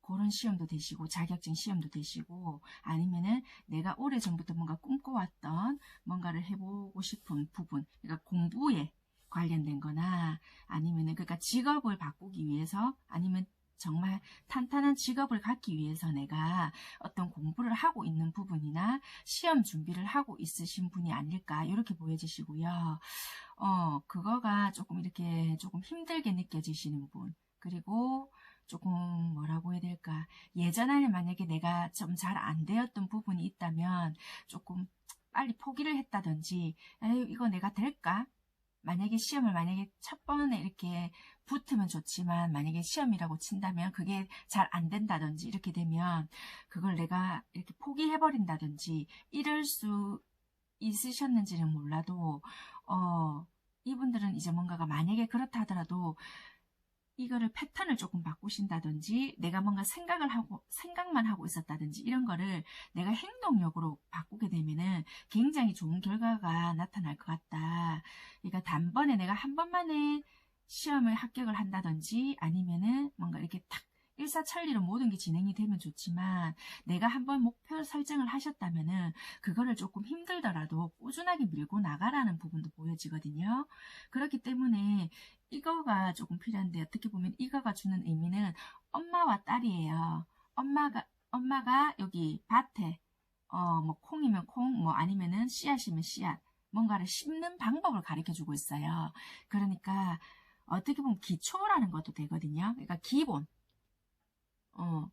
그런 시험도 되시고 자격증 시험도 되시고, 아니면은 내가 오래전부터 뭔가 꿈꿔왔던 뭔가를 해보고 싶은 부분, 그러니까 공부에 관련된 거나, 아니면은 그러니까 직업을 바꾸기 위해서, 아니면 정말 탄탄한 직업을 갖기 위해서 내가 어떤 공부를 하고 있는 부분이나 시험 준비를 하고 있으신 분이 아닐까 이렇게 보여지시고요. 그거가 조금 이렇게 조금 힘들게 느껴지시는 분, 그리고 조금 뭐라고 해야 될까, 예전에는 만약에 내가 좀 잘 안 되었던 부분이 있다면 조금 빨리 포기를 했다든지, 에이 이거 내가 될까? 만약에 시험을 만약에 첫 번에 이렇게 붙으면 좋지만 만약에 시험이라고 친다면 그게 잘 안 된다든지 이렇게 되면 그걸 내가 이렇게 포기해버린다든지 이럴 수 있으셨는지는 몰라도 이분들은 이제 뭔가가 만약에 그렇다 하더라도 이거를 패턴을 조금 바꾸신다든지, 내가 뭔가 생각만 하고 있었다든지, 이런 거를 내가 행동력으로 바꾸게 되면은 굉장히 좋은 결과가 나타날 것 같다. 그러니까 단번에 내가 한 번만에 시험을 합격을 한다든지, 아니면은 뭔가 이렇게 탁 일사천리로 모든 게 진행이 되면 좋지만, 내가 한번 목표 설정을 하셨다면은 그거를 조금 힘들더라도 꾸준하게 밀고 나가라는 부분도 보여지거든요. 그렇기 때문에 이거가 조금 필요한데, 어떻게 보면 이거가 주는 의미는 엄마와 딸이에요. 엄마가 여기 밭에, 뭐 콩이면 콩, 뭐 아니면은 씨앗이면 씨앗, 뭔가를 심는 방법을 가르쳐 주고 있어요. 그러니까 어떻게 보면 기초라는 것도 되거든요. 그러니까 기본.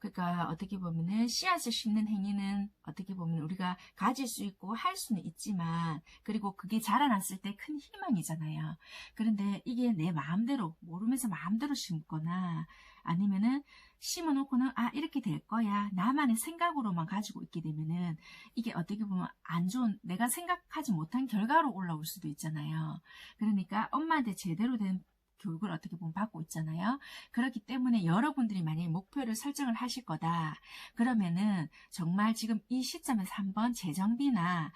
그러니까 어떻게 보면은 씨앗을 심는 행위는 어떻게 보면 우리가 가질 수 있고 할 수는 있지만, 그리고 그게 자라났을 때 큰 희망이잖아요. 그런데 이게 내 마음대로 모르면서 마음대로 심거나, 아니면은 심어놓고는 이렇게 될 거야 나만의 생각으로만 가지고 있게 되면은 이게 어떻게 보면 안 좋은, 내가 생각하지 못한 결과로 올라올 수도 있잖아요. 그러니까 엄마한테 제대로 된 교육을 어떻게 보면 받고 있잖아요. 그렇기 때문에 여러분들이 만약에 목표를 설정을 하실 거다, 그러면은 정말 지금 이 시점에서 한번 재정비나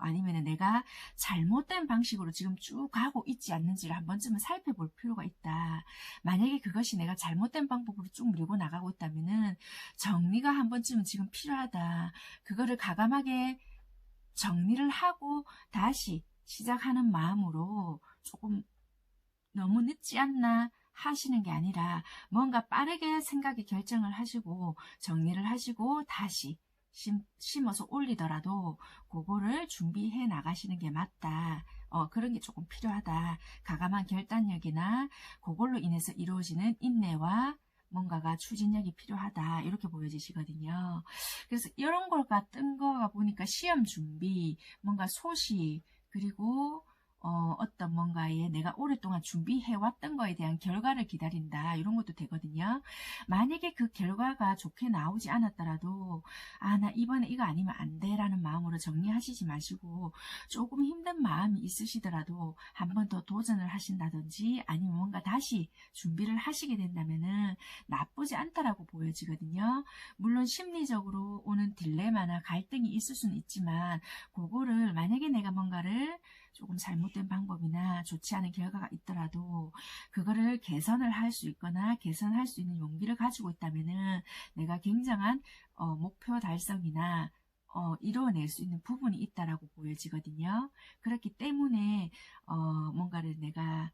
아니면은 내가 잘못된 방식으로 지금 쭉 가고 있지 않는지를 한 번쯤은 살펴볼 필요가 있다. 만약에 그것이 내가 잘못된 방법으로 쭉 밀고 나가고 있다면은 정리가 한 번쯤은 지금 필요하다. 그거를 과감하게 정리를 하고 다시 시작하는 마음으로 조금 너무 늦지 않나 하시는 게 아니라, 뭔가 빠르게 생각에 결정을 하시고 정리를 하시고 다시 심어서 올리더라도 그거를 준비해 나가시는 게 맞다. 그런 게 조금 필요하다. 과감한 결단력이나 그걸로 인해서 이루어지는 인내와 뭔가가 추진력이 필요하다. 이렇게 보여지시거든요. 그래서 이런 걸가 뜬 거가 보니까 시험 준비, 뭔가 소식, 그리고 어떤 뭔가에 내가 오랫동안 준비해왔던 거에 대한 결과를 기다린다. 이런 것도 되거든요. 만약에 그 결과가 좋게 나오지 않았더라도 나 이번에 이거 아니면 안 돼 라는 마음으로 정리하시지 마시고, 조금 힘든 마음이 있으시더라도 한 번 더 도전을 하신다든지, 아니면 뭔가 다시 준비를 하시게 된다면은 나쁘지 않다라고 보여지거든요. 물론 심리적으로 오는 딜레마나 갈등이 있을 수는 있지만, 그거를 만약에 내가 뭔가를 조금 잘못된 방법이나 좋지 않은 결과가 있더라도 그거를 개선을 할 수 있거나 개선할 수 있는 용기를 가지고 있다면은 내가 굉장한 목표 달성이나 이루어낼 수 있는 부분이 있다라고 보여지거든요. 그렇기 때문에 뭔가를 내가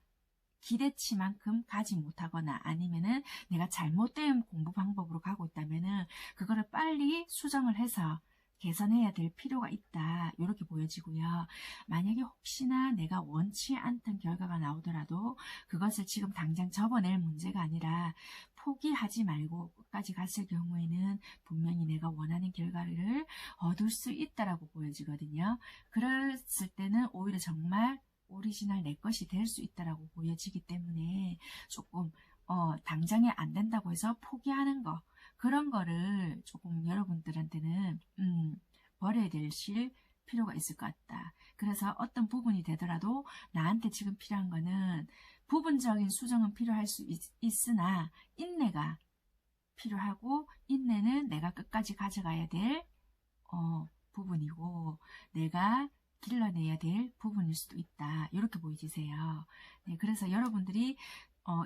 기대치만큼 가지 못하거나, 아니면은 내가 잘못된 공부 방법으로 가고 있다면은 그거를 빨리 수정을 해서 개선해야 될 필요가 있다. 이렇게 보여지고요. 만약에 혹시나 내가 원치 않던 결과가 나오더라도 그것을 지금 당장 접어낼 문제가 아니라 포기하지 말고 끝까지 갔을 경우에는 분명히 내가 원하는 결과를 얻을 수 있다라고 보여지거든요. 그랬을 때는 오히려 정말 오리지널 내 것이 될 수 있다라고 보여지기 때문에 조금 당장에 안 된다고 해서 포기하는 거, 그런 거를 조금 여러분들한테는 버려야 되실 필요가 있을 것 같다. 그래서 어떤 부분이 되더라도 나한테 지금 필요한 거는 부분적인 수정은 필요할 수 있으나 인내가 필요하고, 인내는 내가 끝까지 가져가야 될 부분이고, 내가 길러내야 될 부분일 수도 있다. 이렇게 보여지세요. 네, 그래서 여러분들이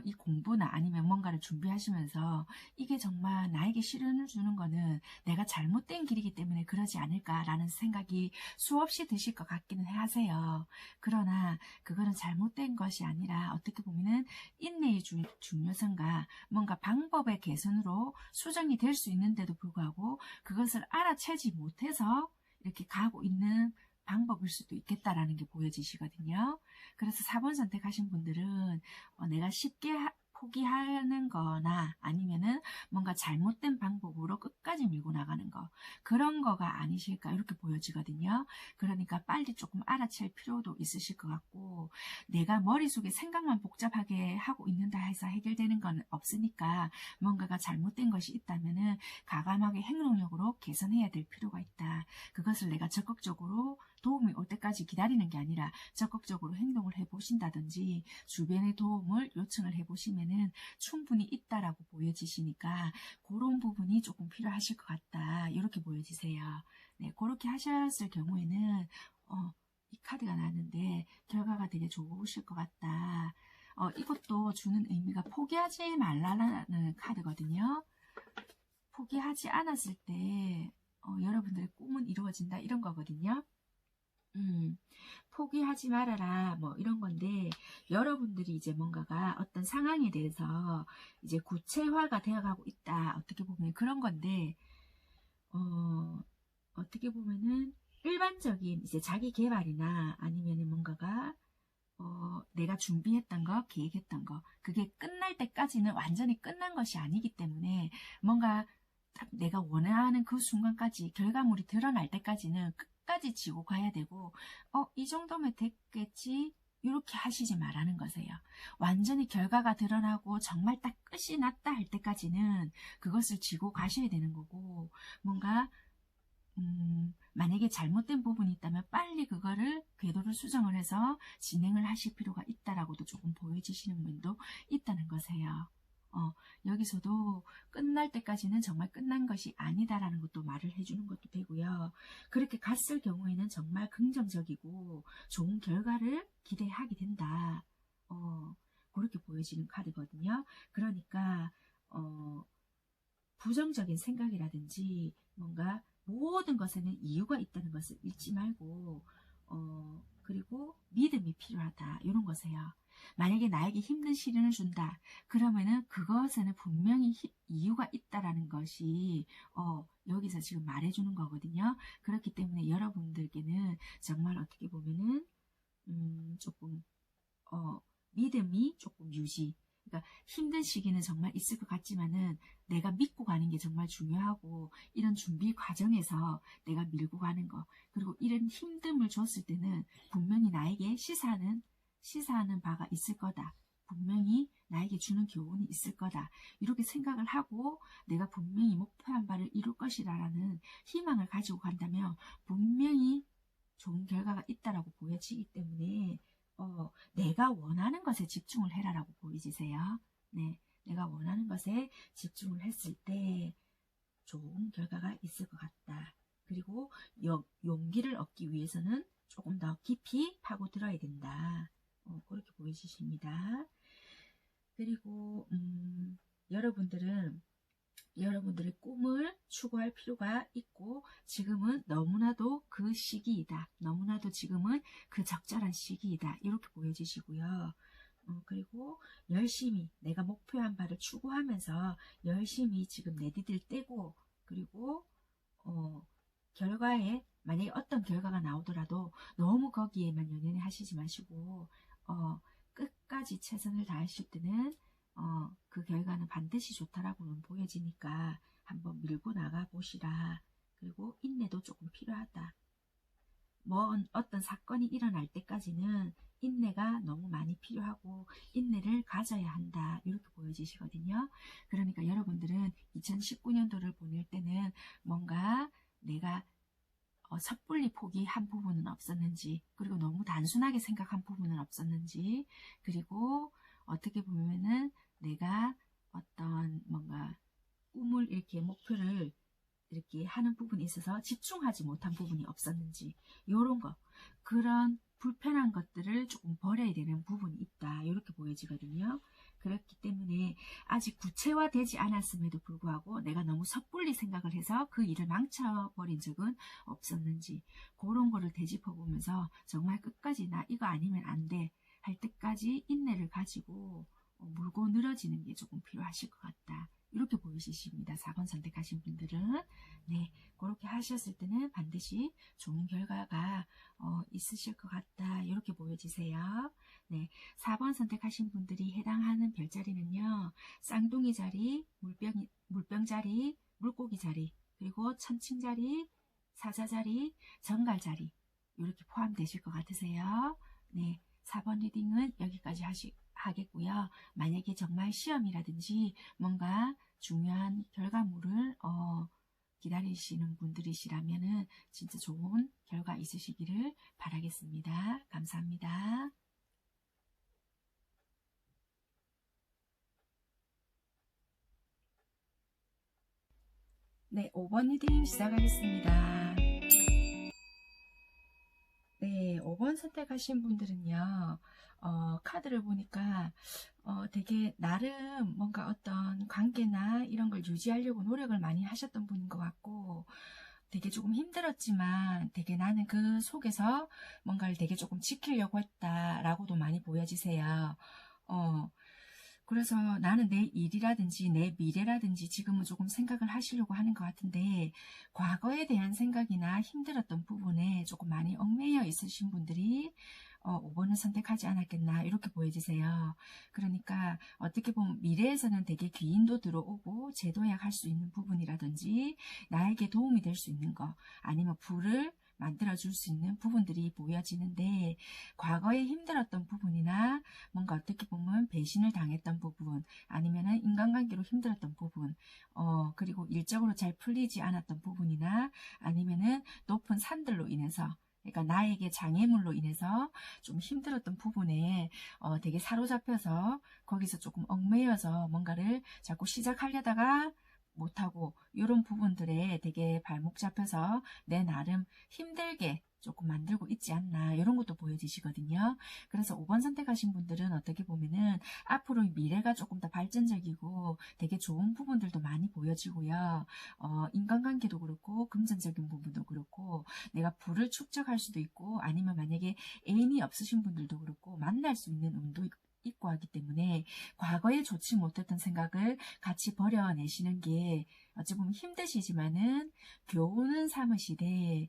이 공부나 아니면 뭔가를 준비하시면서 이게 정말 나에게 시련을 주는 거는 내가 잘못된 길이기 때문에 그러지 않을까라는 생각이 수없이 드실 것 같기는 하세요. 그러나 그거는 잘못된 것이 아니라 어떻게 보면은 인내의 중요성과 뭔가 방법의 개선으로 수정이 될 수 있는데도 불구하고 그것을 알아채지 못해서 이렇게 가고 있는 방법일 수도 있겠다라는 게 보여지시거든요. 그래서 4번 선택하신 분들은 내가 쉽게 포기하는 거나 아니면은 뭔가 잘못된 방법으로 끝까지 밀고 나가는 거, 그런 거가 아니실까 이렇게 보여지거든요. 그러니까 빨리 조금 알아챌 필요도 있으실 것 같고, 내가 머릿속에 생각만 복잡하게 하고 있는다 해서 해결되는 건 없으니까 뭔가가 잘못된 것이 있다면은 과감하게 행동력으로 개선해야 될 필요가 있다. 그것을 내가 적극적으로 도움이 올 때까지 기다리는 게 아니라 적극적으로 행동을 해보신다든지 주변의 도움을 요청을 해보시면은 충분히 있다라고 보여지시니까 그런 부분이 조금 필요하실 것 같다. 이렇게 보여지세요. 네, 그렇게 하셨을 경우에는 이 카드가 나왔는데 결과가 되게 좋으실 것 같다. 이것도 주는 의미가 포기하지 말라는 카드거든요. 포기하지 않았을 때 여러분들의 꿈은 이루어진다 이런 거거든요. 포기하지 말아라 뭐 이런 건데, 여러분들이 이제 뭔가가 어떤 상황에 대해서 이제 구체화가 되어가고 있다, 어떻게 보면 그런 건데, 어떻게 보면은 일반적인 이제 자기 개발이나 아니면은 뭔가가 내가 준비했던 거, 계획했던 거, 그게 끝날 때까지는 완전히 끝난 것이 아니기 때문에 뭔가 내가 원하는 그 순간까지 결과물이 드러날 때까지는 끝까지 지고 가야 되고, 이 정도면 됐겠지 이렇게 하시지 말라는 거세요. 완전히 결과가 드러나고 정말 딱 끝이 났다 할 때까지는 그것을 지고 가셔야 되는 거고, 뭔가 만약에 잘못된 부분이 있다면 빨리 그거를 궤도를 수정을 해서 진행을 하실 필요가 있다라고도 조금 보여지시는 면도 있다는 거세요. 여기서도 끝날 때까지는 정말 끝난 것이 아니다라는 것도 말을 해주는 것도 되고요. 그렇게 갔을 경우에는 정말 긍정적이고 좋은 결과를 기대하게 된다. 그렇게 보여지는 카드거든요. 그러니까 부정적인 생각이라든지 뭔가 모든 것에는 이유가 있다는 것을 잊지 말고, 그리고 믿음이 필요하다 이런 거세요. 만약에 나에게 힘든 시련을 준다 그러면은 그것에는 분명히 이유가 있다라는 것이 여기서 지금 말해주는 거거든요. 그렇기 때문에 여러분들께는 정말 어떻게 보면은 조금 믿음이 조금 유지, 그러니까 힘든 시기는 정말 있을 것 같지만은 내가 믿고 가는 게 정말 중요하고, 이런 준비 과정에서 내가 밀고 가는 거, 그리고 이런 힘듦을 줬을 때는 분명히 나에게 시사하는 바가 있을 거다. 분명히 나에게 주는 교훈이 있을 거다. 이렇게 생각을 하고 내가 분명히 목표한 바를 이룰 것이라는 희망을 가지고 간다면 분명히 좋은 결과가 있다라고 보여지기 때문에 내가 원하는 것에 집중을 해라라고 보이지세요. 네, 내가 원하는 것에 집중을 했을 때 좋은 결과가 있을 것 같다. 그리고 용기를 얻기 위해서는 조금 더 깊이 파고들어야 된다. 그렇게 보여지십니다. 그리고 여러분들의 꿈을 추구할 필요가 있고, 지금은 너무나도 그 시기이다. 너무나도 지금은 그 적절한 시기이다. 이렇게 보여지시고요. 그리고 열심히 내가 목표한 바를 추구하면서 열심히 지금 내디딜 때고, 그리고 결과에 만약에 어떤 결과가 나오더라도 너무 거기에만 연연해 하시지 마시고 끝까지 최선을 다하실 때는 그 결과는 반드시 좋다라고는 보여지니까 한번 밀고 나가 보시라. 그리고 인내도 조금 필요하다. 어떤 사건이 일어날 때까지는 인내가 너무 많이 필요하고 인내를 가져야 한다. 이렇게 보여지시거든요. 그러니까 여러분들은 2019년도를 보낼 때는 뭔가 내가 섣불리 포기한 부분은 없었는지, 그리고 너무 단순하게 생각한 부분은 없었는지, 그리고 어떻게 보면은 내가 어떤 뭔가 꿈을 이렇게 목표를 이렇게 하는 부분에 있어서 집중하지 못한 부분이 없었는지, 요런 거, 그런 불편한 것들을 조금 버려야 되는 부분이 있다, 이렇게 보여지거든요. 그렇기 때문에 아직 구체화되지 않았음에도 불구하고 내가 너무 섣불리 생각을 해서 그 일을 망쳐버린 적은 없었는지, 그런 거를 되짚어 보면서 정말 끝까지 나 이거 아니면 안 돼 할 때까지 인내를 가지고 물고 늘어지는 게 조금 필요하실 것 같다, 이렇게 보이십니다. 4번 선택하신 분들은. 네, 그렇게 하셨을 때는 반드시 좋은 결과가 있으실 것 같다, 이렇게 보여지세요. 네, 4번 선택하신 분들이 해당하는 별자리는요, 쌍둥이 자리, 물병 자리, 물고기 자리, 그리고 천칭 자리, 사자 자리, 정갈 자리, 이렇게 포함되실 것 같으세요. 네, 4번 리딩은 여기까지 하겠고요. 만약에 정말 시험이라든지 뭔가 중요한 결과물을 기다리시는 분들이시라면은 진짜 좋은 결과 있으시기를 바라겠습니다. 감사합니다. 네, 5번 리딩 시작하겠습니다. 네, 5번 선택하신 분들은요, 카드를 보니까 되게 나름 뭔가 어떤 관계나 이런 걸 유지하려고 노력을 많이 하셨던 분인 것 같고, 되게 조금 힘들었지만 되게 나는 그 속에서 뭔가를 되게 조금 지키려고 했다라고도 많이 보여지세요. 그래서 나는 내 일이라든지 내 미래라든지 지금은 조금 생각을 하시려고 하는 것 같은데, 과거에 대한 생각이나 힘들었던 부분에 조금 많이 얽매여 있으신 분들이 5번을 선택하지 않았겠나, 이렇게 보여지세요. 그러니까 어떻게 보면 미래에서는 되게 귀인도 들어오고 제도약할 수 있는 부분이라든지 나에게 도움이 될 수 있는 거, 아니면 부를 만들어줄 수 있는 부분들이 보여지는데, 과거에 힘들었던 부분이나 뭔가 어떻게 보면 배신을 당했던 부분, 아니면은 인간관계로 힘들었던 부분, 그리고 일적으로 잘 풀리지 않았던 부분이나 아니면은 높은 산들로 인해서, 그러니까 나에게 장애물로 인해서 좀 힘들었던 부분에 되게 사로잡혀서 거기서 조금 얽매여서 뭔가를 자꾸 시작하려다가 못하고, 이런 부분들에 되게 발목 잡혀서 내 나름 힘들게 조금 만들고 있지 않나, 이런 것도 보여지시거든요. 그래서 5번 선택하신 분들은 어떻게 보면은 앞으로 미래가 조금 더 발전적이고 되게 좋은 부분들도 많이 보여지고요. 인간관계도 그렇고 금전적인 부분도 그렇고 내가 부를 축적할 수도 있고, 아니면 만약에 애인이 없으신 분들도 그렇고 만날 수 있는 운도 있고 하기 때문에 과거에 좋지 못했던 생각을 같이 버려내시는 게 어찌 보면 힘드시지만은 교훈은 삼으시되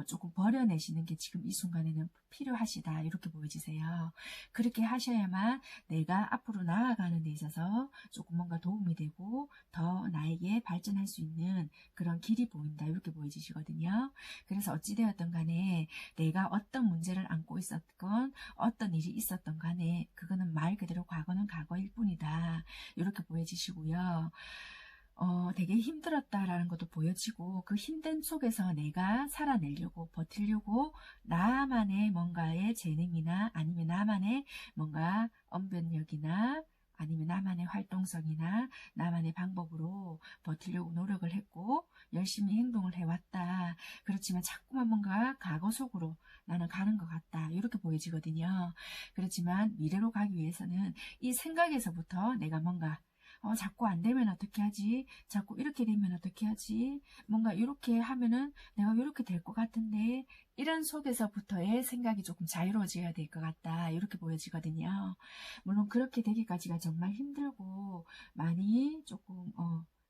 조금 버려내시는 게 지금 이 순간에는 필요하시다, 이렇게 보여지세요. 그렇게 하셔야만 내가 앞으로 나아가는 데 있어서 조금 뭔가 도움이 되고 더 나에게 발전할 수 있는 그런 길이 보인다, 이렇게 보여지시거든요. 그래서 어찌되었던 간에 내가 어떤 문제를 안고 있었건 어떤 일이 있었던 간에 그거는 말 그대로 과거는 과거일 뿐이다, 이렇게 보여지시고요. 되게 힘들었다라는 것도 보여지고, 그 힘든 속에서 내가 살아내려고 버티려고 나만의 뭔가의 재능이나 아니면 나만의 뭔가 언변력이나 아니면 나만의 활동성이나 나만의 방법으로 버티려고 노력을 했고 열심히 행동을 해왔다. 그렇지만 자꾸만 뭔가 과거 속으로 나는 가는 것 같다, 이렇게 보여지거든요. 그렇지만 미래로 가기 위해서는 이 생각에서부터 내가 뭔가 자꾸 안 되면 어떻게 하지? 자꾸 이렇게 되면 어떻게 하지? 뭔가 이렇게 하면은 내가 이렇게 될 것 같은데, 이런 속에서부터의 생각이 조금 자유로워져야 될 것 같다, 이렇게 보여지거든요. 물론 그렇게 되기까지가 정말 힘들고 많이 조금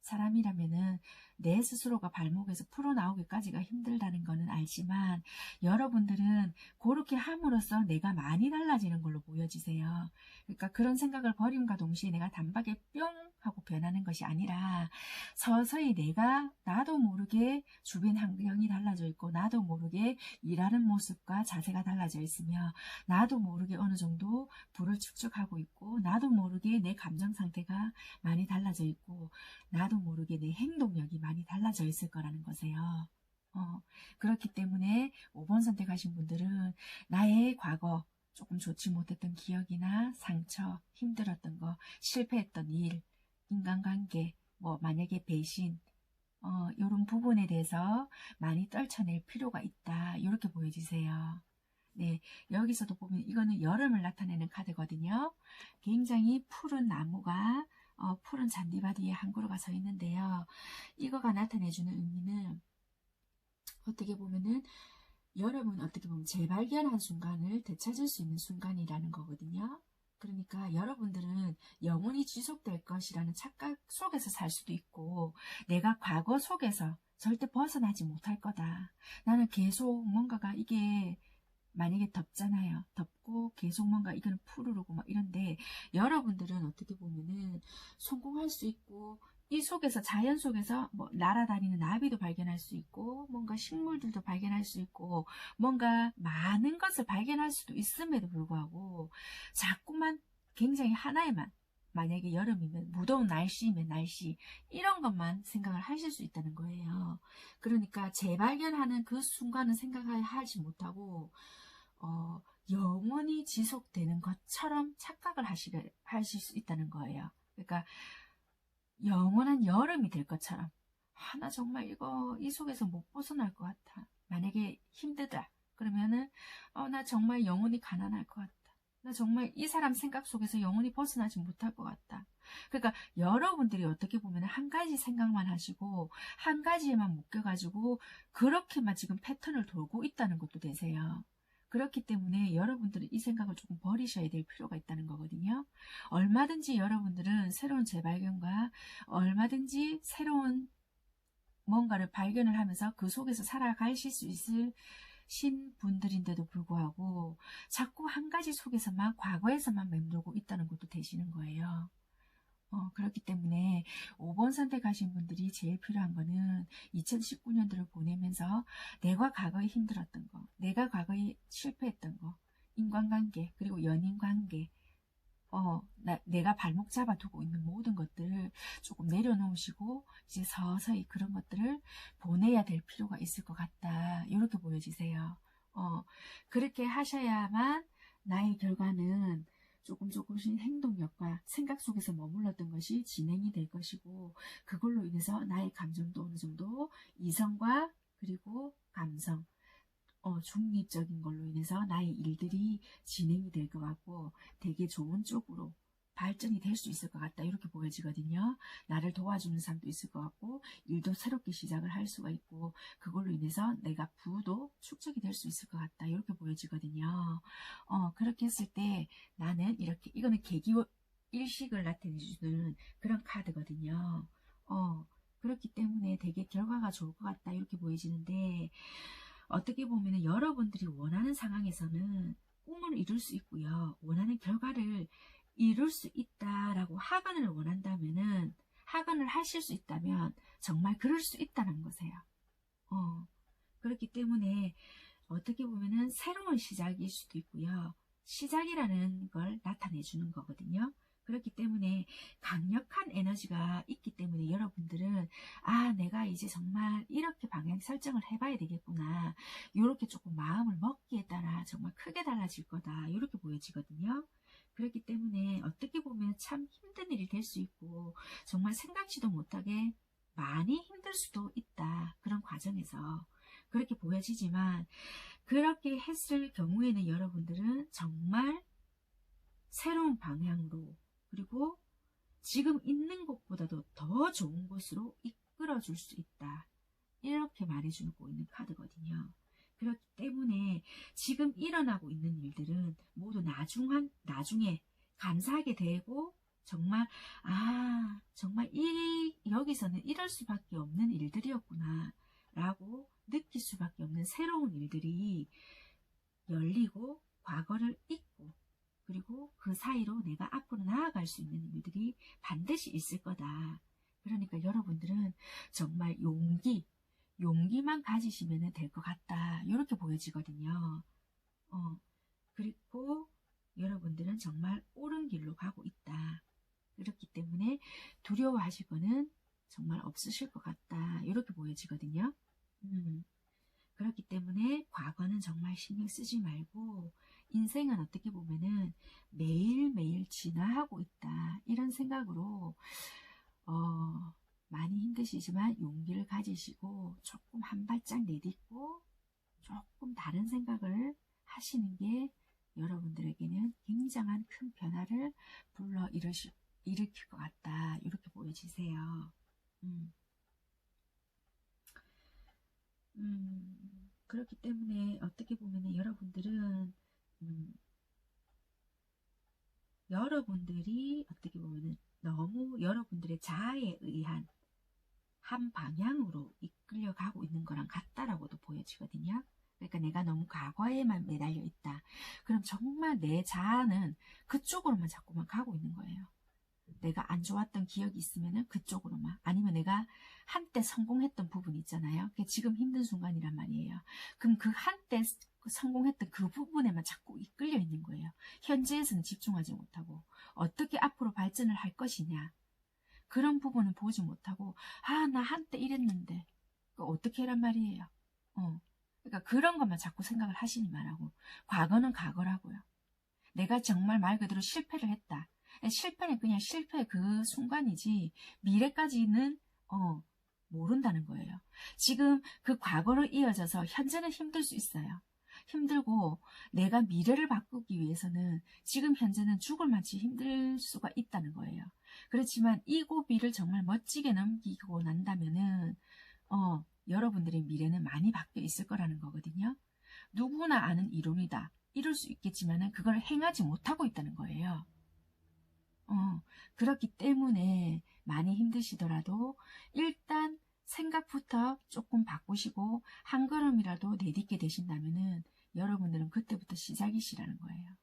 사람이라면은 내 스스로가 발목에서 풀어나오기까지가 힘들다는 거는 알지만, 여러분들은 그렇게 함으로써 내가 많이 달라지는 걸로 보여지세요. 그러니까 그런 생각을 버림과 동시에 내가 단박에 뿅 하고 변하는 것이 아니라 서서히 나도 모르게 주변 환경이 달라져 있고, 나도 모르게 일하는 모습과 자세가 달라져 있으며, 나도 모르게 어느 정도 불을 축적하고 있고, 나도 모르게 내 감정 상태가 많이 달라져 있고, 나도 모르게 내 행동력이 많이 달라져 있을 거라는 거세요. 그렇기 때문에 5번 선택하신 분들은 나의 과거 조금 좋지 못했던 기억이나 상처, 힘들었던 거, 실패했던 일, 인간관계, 뭐 만약에 배신, 이런 부분에 대해서 많이 떨쳐낼 필요가 있다. 이렇게 보여지세요. 네, 여기서도 보면 이거는 여름을 나타내는 카드거든요. 굉장히 푸른 나무가 푸른 잔디밭 위에 한 그루가 서 있는데요. 이거가 나타내주는 의미는 어떻게 보면은 여러분 어떻게 보면 재발견한 순간을 되찾을 수 있는 순간이라는 거거든요. 그러니까 여러분들은 영원히 지속될 것이라는 착각 속에서 살 수도 있고 내가 과거 속에서 절대 벗어나지 못할 거다. 나는 계속 뭔가가 이게 만약에 덥잖아요. 덥고 계속 뭔가 이거는 푸르르고 막 이런데 여러분들은 어떻게 보면은 성공할 수 있고 이 속에서 자연 속에서 뭐 날아다니는 나비도 발견할 수 있고 뭔가 식물들도 발견할 수 있고 뭔가 많은 것을 발견할 수도 있음에도 불구하고 자꾸만 굉장히 하나에만 만약에 여름이면 무더운 날씨면 날씨 이런 것만 생각을 하실 수 있다는 거예요. 그러니까 재발견하는 그 순간은 생각하지 못하고 영원히 지속되는 것처럼 착각을 하실 수 있다는 거예요. 그러니까 영원한 여름이 될 것처럼 나 정말 이 속에서 못 벗어날 것 같아. 만약에 힘들다 그러면은 나 정말 영원히 가난할 것 같다. 나 정말 이 사람 생각 속에서 영원히 벗어나지 못할 것 같다. 그러니까 여러분들이 어떻게 보면 한 가지 생각만 하시고 한 가지에만 묶여가지고 그렇게만 지금 패턴을 돌고 있다는 것도 되세요. 그렇기 때문에 여러분들은 이 생각을 조금 버리셔야 될 필요가 있다는 거거든요. 얼마든지 여러분들은 새로운 재발견과 얼마든지 새로운 뭔가를 발견을 하면서 그 속에서 살아가실 수 있으신 분들인데도 불구하고 자꾸 한 가지 속에서만 과거에서만 맴돌고 있다는 것도 되시는 거예요. 그렇기 때문에 5번 선택하신 분들이 제일 필요한 거는 2019년도를 보내면서 내가 과거에 힘들었던 거, 내가 과거에 실패했던 거, 인간관계, 그리고 연인관계, 내가 발목 잡아두고 있는 모든 것들을 조금 내려놓으시고 이제 서서히 그런 것들을 보내야 될 필요가 있을 것 같다. 이렇게 보여지세요. 그렇게 하셔야만 나의 결과는 조금씩 행동력과 생각 속에서 머물렀던 것이 진행이 될 것이고 그걸로 인해서 나의 감정도 어느 정도 이성과 그리고 감성 중립적인 걸로 인해서 나의 일들이 진행이 될 것 같고 되게 좋은 쪽으로 발전이 될 수 있을 것 같다 이렇게 보여지거든요. 나를 도와주는 사람도 있을 것 같고 일도 새롭게 시작을 할 수가 있고 그걸로 인해서 내가 부도 축적이 될 수 있을 것 같다 이렇게 보여지거든요. 그렇게 했을 때 나는 이렇게 이거는 계기 일식을 나타내주는 그런 카드거든요. 그렇기 때문에 되게 결과가 좋을 것 같다 이렇게 보여지는데 어떻게 보면 여러분들이 원하는 상황에서는 꿈을 이룰 수 있고요. 원하는 결과를 이룰 수 있다라고 학원을 원한다면은 학원을 하실 수 있다면 정말 그럴 수 있다는 거세요. 그렇기 때문에 어떻게 보면은 새로운 시작일 수도 있고요. 시작이라는 걸 나타내 주는 거거든요. 그렇기 때문에 강력한 에너지가 있기 때문에 여러분들은 내가 이제 정말 이렇게 방향 설정을 해봐야 되겠구나. 이렇게 조금 마음을 먹기에 따라 정말 크게 달라질 거다. 이렇게 보여지거든요. 그렇기 때문에 어떻게 보면 참 힘든 일이 될 수 있고 정말 생각지도 못하게 많이 힘들 수도 있다. 그런 과정에서 그렇게 보여지지만 그렇게 했을 경우에는 여러분들은 정말 새로운 방향으로 그리고 지금 있는 곳보다도 더 좋은 곳으로 이끌어 줄 수 있다. 이렇게 말해주고 있는 카드거든요. 그렇기 때문에 지금 일어나고 있는 일들은 모두 나중에 감사하게 되고 정말 정말 여기서는 이럴 수밖에 없는 일들이었구나 라고 느낄 수밖에 없는 새로운 일들이 열리고 과거를 잊고 그리고 그 사이로 내가 앞으로 나아갈 수 있는 일들이 반드시 있을 거다. 그러니까 여러분들은 정말 용기만 가지시면 될 것 같다. 이렇게 보여지거든요. 그리고 여러분들은 정말 옳은 길로 가고 있다. 그렇기 때문에 두려워하실 거는 정말 없으실 것 같다. 이렇게 보여지거든요. 그렇기 때문에 과거는 정말 신경 쓰지 말고 인생은 어떻게 보면은 매일매일 진화하고 있다. 이런 생각으로 많이 힘드시지만 용기를 가지시고 조금 한 발짝 내딛고 조금 다른 생각을 하시는 게 여러분들에게는 굉장한 큰 변화를 일으킬 것 같다. 이렇게 보여지세요. 그렇기 때문에 어떻게 보면 여러분들은 여러분들이 어떻게 보면 너무 여러분들의 자아에 의한 한 방향으로 이끌려가고 있는 거랑 같다라고도 보여지거든요. 그러니까 내가 너무 과거에만 매달려 있다. 그럼 정말 내 자아는 그쪽으로만 자꾸만 가고 있는 거예요. 내가 안 좋았던 기억이 있으면 그쪽으로만, 아니면 내가 한때 성공했던 부분이 있잖아요. 그게 지금 힘든 순간이란 말이에요. 그럼 그 한때 성공했던 그 부분에만 자꾸 이끌려 있는 거예요. 현재에서는 집중하지 못하고 어떻게 앞으로 발전을 할 것이냐, 그런 부분은 보지 못하고, 아, 나 한때 이랬는데 어떻게 해란 말이에요. 그러니까 그런 것만 자꾸 생각을 하시니 말하고, 과거는 과거라고요. 내가 정말 말 그대로 실패를 했다. 실패는 그냥 실패의 그 순간이지 미래까지는 모른다는 거예요. 지금 그 과거로 이어져서 현재는 힘들 수 있어요. 힘들고 내가 미래를 바꾸기 위해서는 지금 현재는 죽을 만치 힘들 수가 있다는 거예요. 그렇지만 이 고비를 정말 멋지게 넘기고 난다면은 여러분들의 미래는 많이 바뀌어 있을 거라는 거거든요. 누구나 아는 이론이다. 이룰 수 있겠지만은 그걸 행하지 못하고 있다는 거예요. 그렇기 때문에 많이 힘드시더라도 일단 생각부터 조금 바꾸시고 한 걸음이라도 내딛게 되신다면은 여러분들은 그때부터 시작이시라는 거예요.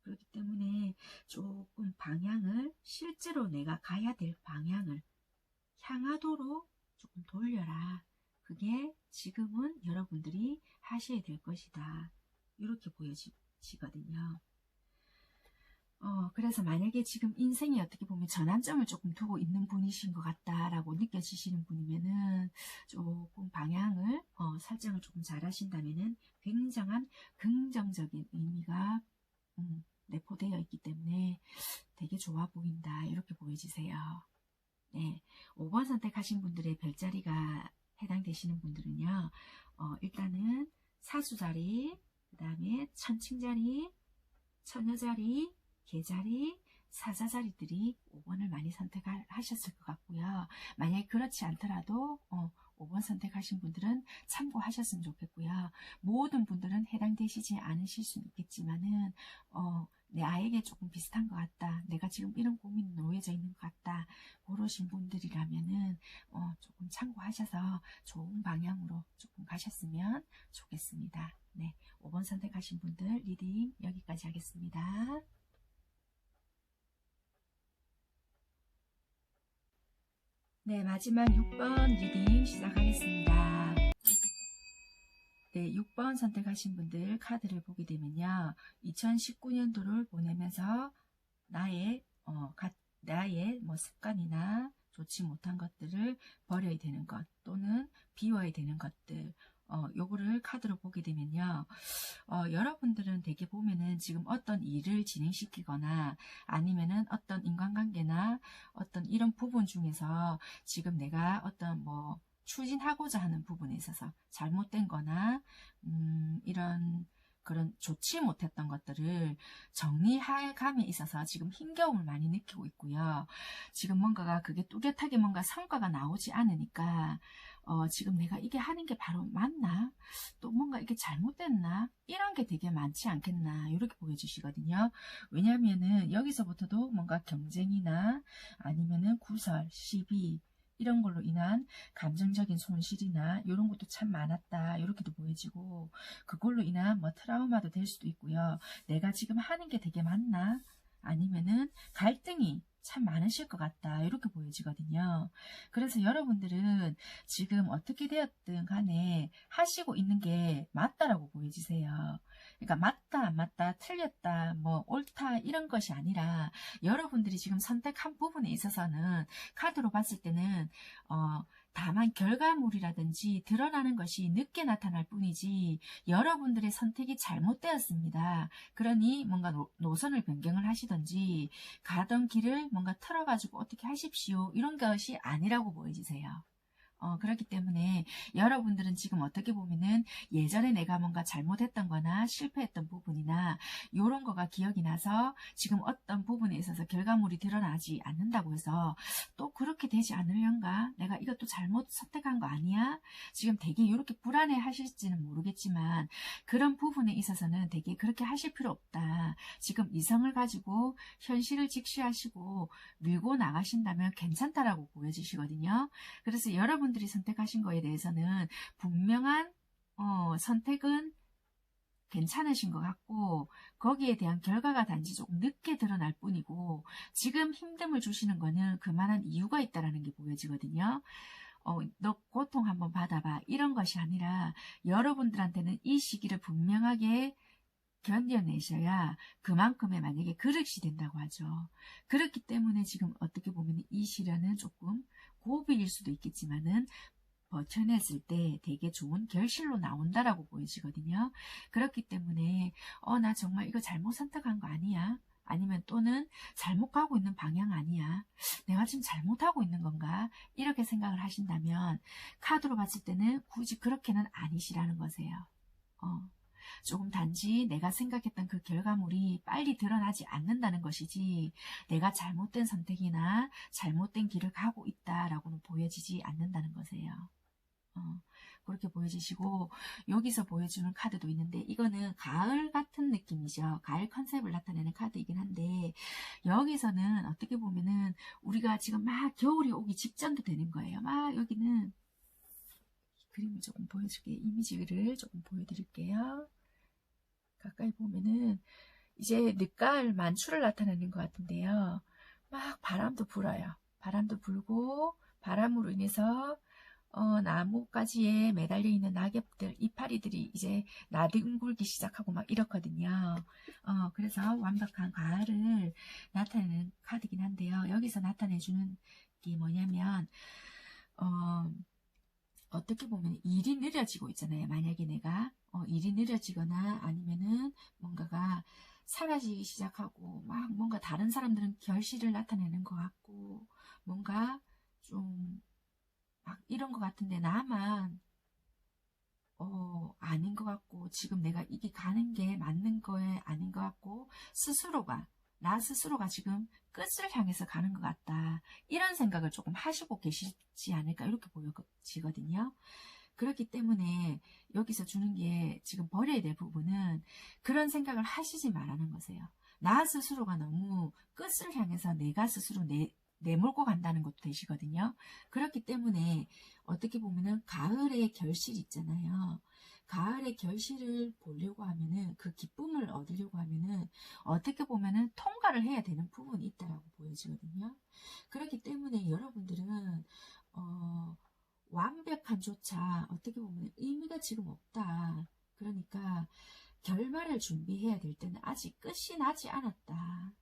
그렇기 때문에 조금 방향을, 실제로 내가 가야 될 방향을 향하도록 조금 돌려라. 그게 지금은 여러분들이 하셔야 될 것이다. 이렇게 보여지거든요. 그래서 만약에 지금 인생에 어떻게 보면 전환점을 조금 두고 있는 분이신 것 같다라고 느껴지시는 분이면은 조금 방향을, 설정을 조금 잘 하신다면은 굉장한 긍정적인 의미가, 내포되어 있기 때문에 되게 좋아 보인다. 이렇게 보여지세요. 네. 5번 선택하신 분들의 별자리가 해당되시는 분들은요, 일단은 사수자리, 그 다음에 천칭자리, 처녀자리, 개자리, 사자자리들이 5번을 많이 선택하셨을 것 같고요. 만약에 그렇지 않더라도 5번 선택하신 분들은 참고하셨으면 좋겠고요. 모든 분들은 해당되시지 않으실 수는 있겠지만은 나에게 조금 비슷한 것 같다. 내가 지금 이런 고민에 놓여져 있는 것 같다. 그러신 분들이라면은 조금 참고하셔서 좋은 방향으로 조금 가셨으면 좋겠습니다. 네, 5번 선택하신 분들 리딩 여기까지 하겠습니다. 네, 마지막 6번 리딩 시작하겠습니다. 네, 6번 선택하신 분들 카드를 보게 되면요. 2019년도를 보내면서 나의 뭐 습관이나 좋지 못한 것들을 버려야 되는 것, 또는 비워야 되는 것들, 요거를 카드로 보게 되면요. 여러분들은 대개 보면은 지금 어떤 일을 진행시키거나 아니면은 어떤 인간관계나 어떤 이런 부분 중에서 지금 내가 어떤 뭐 추진하고자 하는 부분에 있어서 잘못된 거나 이런 그런 좋지 못했던 것들을 정리해감에 있어서 지금 힘겨움을 많이 느끼고 있고요. 지금 뭔가가 그게 뚜렷하게 뭔가 성과가 나오지 않으니까 지금 내가 이게 하는 게 바로 맞나? 또 뭔가 이게 잘못됐나? 이런 게 되게 많지 않겠나? 이렇게 보여주시거든요. 왜냐하면은 여기서부터도 뭔가 경쟁이나 아니면은 구설, 시비 이런 걸로 인한 감정적인 손실이나 이런 것도 참 많았다. 이렇게도 보여지고, 그걸로 인한 뭐 트라우마도 될 수도 있고요. 내가 지금 하는 게 되게 맞나? 아니면은 갈등이 참 많으실 것 같다. 이렇게 보여지거든요. 그래서 여러분들은 지금 어떻게 되었든 간에 하시고 있는 게 맞다라고 보여지세요. 그러니까 맞다, 안 맞다, 틀렸다, 뭐 옳다 이런 것이 아니라 여러분들이 지금 선택한 부분에 있어서는 카드로 봤을 때는 다만 결과물이라든지 드러나는 것이 늦게 나타날 뿐이지 여러분들의 선택이 잘못되었습니다. 그러니 뭔가 노선을 변경을 하시든지 가던 길을 뭔가 틀어가지고 어떻게 하십시오. 이런 것이 아니라고 보여지세요. 그렇기 때문에 여러분들은 지금 어떻게 보면은 예전에 내가 뭔가 잘못했던 거나 실패했던 부분이나 요런 거가 기억이 나서 지금 어떤 부분에 있어서 결과물이 드러나지 않는다고 해서 또 그렇게 되지 않으련가? 내가 이것도 잘못 선택한 거 아니야? 지금 되게 이렇게 불안해 하실지는 모르겠지만 그런 부분에 있어서는 되게 그렇게 하실 필요 없다. 지금 이성을 가지고 현실을 직시하시고 밀고 나가신다면 괜찮다라고 보여지시거든요. 그래서 여러분들이 선택하신 거에 대해서는 분명한 선택은 괜찮으신 것 같고 거기에 대한 결과가 단지 조금 늦게 드러날 뿐이고 지금 힘듦을 주시는 거는 그만한 이유가 있다는 게 보여지거든요. 너 고통 한번 받아봐 이런 것이 아니라 여러분들한테는 이 시기를 분명하게 견뎌내셔야 그만큼의 만약에 그릇이 된다고 하죠. 그렇기 때문에 지금 어떻게 보면 이 시련은 조금 고비일 수도 있겠지만은 버텨냈을 때 되게 좋은 결실로 나온다라고 보이시거든요. 그렇기 때문에 나 정말 이거 잘못 선택한 거 아니야? 아니면 또는 잘못 가고 있는 방향 아니야? 내가 지금 잘못하고 있는 건가? 이렇게 생각을 하신다면 카드로 봤을 때는 굳이 그렇게는 아니시라는 거세요. 조금 단지 내가 생각했던 그 결과물이 빨리 드러나지 않는다는 것이지 내가 잘못된 선택이나 잘못된 길을 가고 있다라고는 보여지지 않는다는 거세요. 그렇게 보여지시고 여기서 보여주는 카드도 있는데 이거는 가을 같은 느낌이죠. 가을 컨셉을 나타내는 카드이긴 한데 여기서는 어떻게 보면은 우리가 지금 막 겨울이 오기 직전도 되는 거예요. 막 여기는 그림을 조금 보여줄게요. 이미지를 조금 보여드릴게요. 가까이 보면은 이제 늦가을 만추를 나타내는 것 같은데요. 막 바람도 불어요. 바람도 불고 바람으로 인해서 나뭇가지에 매달려 있는 낙엽들, 이파리들이 이제 나뒹굴기 시작하고 막 이렇거든요. 그래서 완벽한 가을을 나타내는 카드긴 한데요. 여기서 나타내주는 게 뭐냐면 어떻게 보면 일이 느려지고 있잖아요. 만약에 내가 일이 느려지거나 아니면은 뭔가가 사라지기 시작하고 막 뭔가 다른 사람들은 결실을 나타내는 것 같고 뭔가 좀 막 이런 것 같은데 나만 아닌 것 같고 지금 내가 이게 가는 게 맞는 거에 아닌 것 같고 나 스스로가 지금 끝을 향해서 가는 것 같다. 이런 생각을 조금 하시고 계시지 않을까 이렇게 보여지거든요. 그렇기 때문에 여기서 주는 게 지금 버려야 될 부분은 그런 생각을 하시지 말라는 거세요. 나 스스로가 너무 끝을 향해서 내가 스스로 내몰고 간다는 것도 되시거든요. 그렇기 때문에 어떻게 보면은 가을의 결실 있잖아요. 가을의 결실을 보려고 하면은 그 기쁨을 얻으려고 하면은 어떻게 보면은 통과를 해야 되는 부분이 있다라고 보여지거든요. 그렇기 때문에 여러분들은 완벽한 조차 어떻게 보면 의미가 지금 없다. 그러니까 결말을 준비해야 될 때는 아직 끝이 나지 않았다.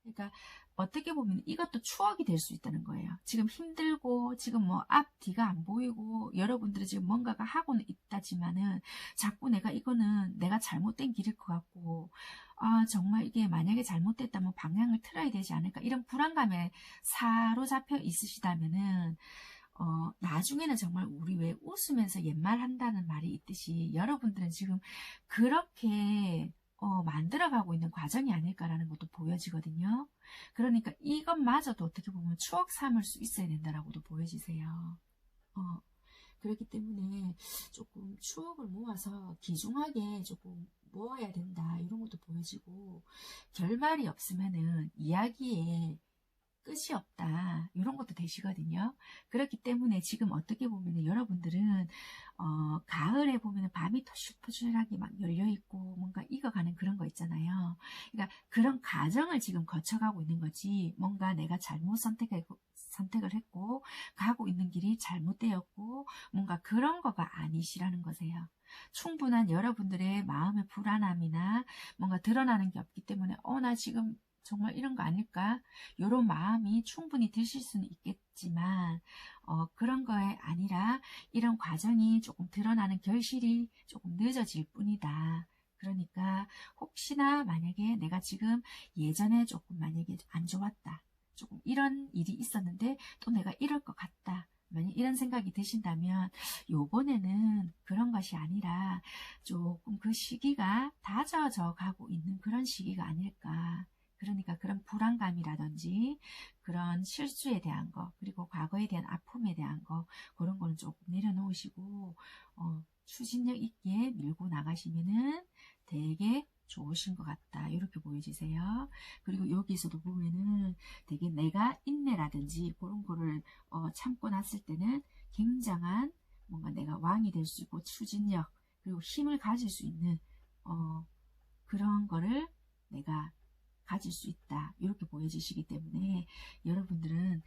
그러니까 어떻게 보면 이것도 추억이 될 수 있다는 거예요. 지금 힘들고 지금 뭐 앞뒤가 안 보이고 여러분들이 지금 뭔가가 하고는 있다지만은 자꾸 이거는 내가 잘못된 길일 것 같고 정말 이게 만약에 잘못됐다면 방향을 틀어야 되지 않을까 이런 불안감에 사로잡혀 있으시다면은 나중에는 정말 우리 왜 웃으면서 옛말 한다는 말이 있듯이 여러분들은 지금 그렇게 만들어가고 있는 과정이 아닐까라는 것도 보여지거든요. 그러니까 이것마저도 어떻게 보면 추억 삼을 수 있어야 된다라고도 보여지세요. 그렇기 때문에 조금 추억을 모아서 귀중하게 조금 모아야 된다 이런 것도 보여지고 결말이 없으면은 이야기에 끝이 없다 이런 것도 되시거든요. 그렇기 때문에 지금 어떻게 보면 여러분들은 가을에 보면 밤이 토실토실하게 막 열려있고 뭔가 익어가는 그런 거 있잖아요. 그러니까 그런 과정을 지금 거쳐가고 있는 거지, 뭔가 내가 잘못 선택을 했고 가고 있는 길이 잘못되었고 뭔가 그런 거가 아니시라는 거세요. 충분한 여러분들의 마음의 불안함이나 뭔가 드러나는 게 없기 때문에 나 지금 정말 이런 거 아닐까? 이런 마음이 충분히 드실 수는 있겠지만 그런 거에 아니라 이런 과정이 조금 드러나는 결실이 조금 늦어질 뿐이다. 그러니까 혹시나 만약에 내가 지금 예전에 조금 만약에 안 좋았다. 조금 이런 일이 있었는데 또 내가 이럴 것 같다. 만약 이런 생각이 드신다면 요번에는 그런 것이 아니라 조금 그 시기가 다져져 가고 있는 그런 시기가 아닐까. 그러니까 그런 불안감이라든지 그런 실수에 대한 거, 그리고 과거에 대한 아픔에 대한 거, 그런 거는 조금 내려놓으시고 추진력 있게 밀고 나가시면은 되게 좋으신 것 같다. 이렇게 보여지세요. 그리고 여기서도 보면은 되게 내가 인내라든지 그런 거를 참고 났을 때는 굉장한 뭔가 내가 왕이 될 수 있고 추진력, 그리고 힘을 가질 수 있는 그런 거를 내가 가질 수 있다. 이렇게 보여지시기 때문에 여러분들은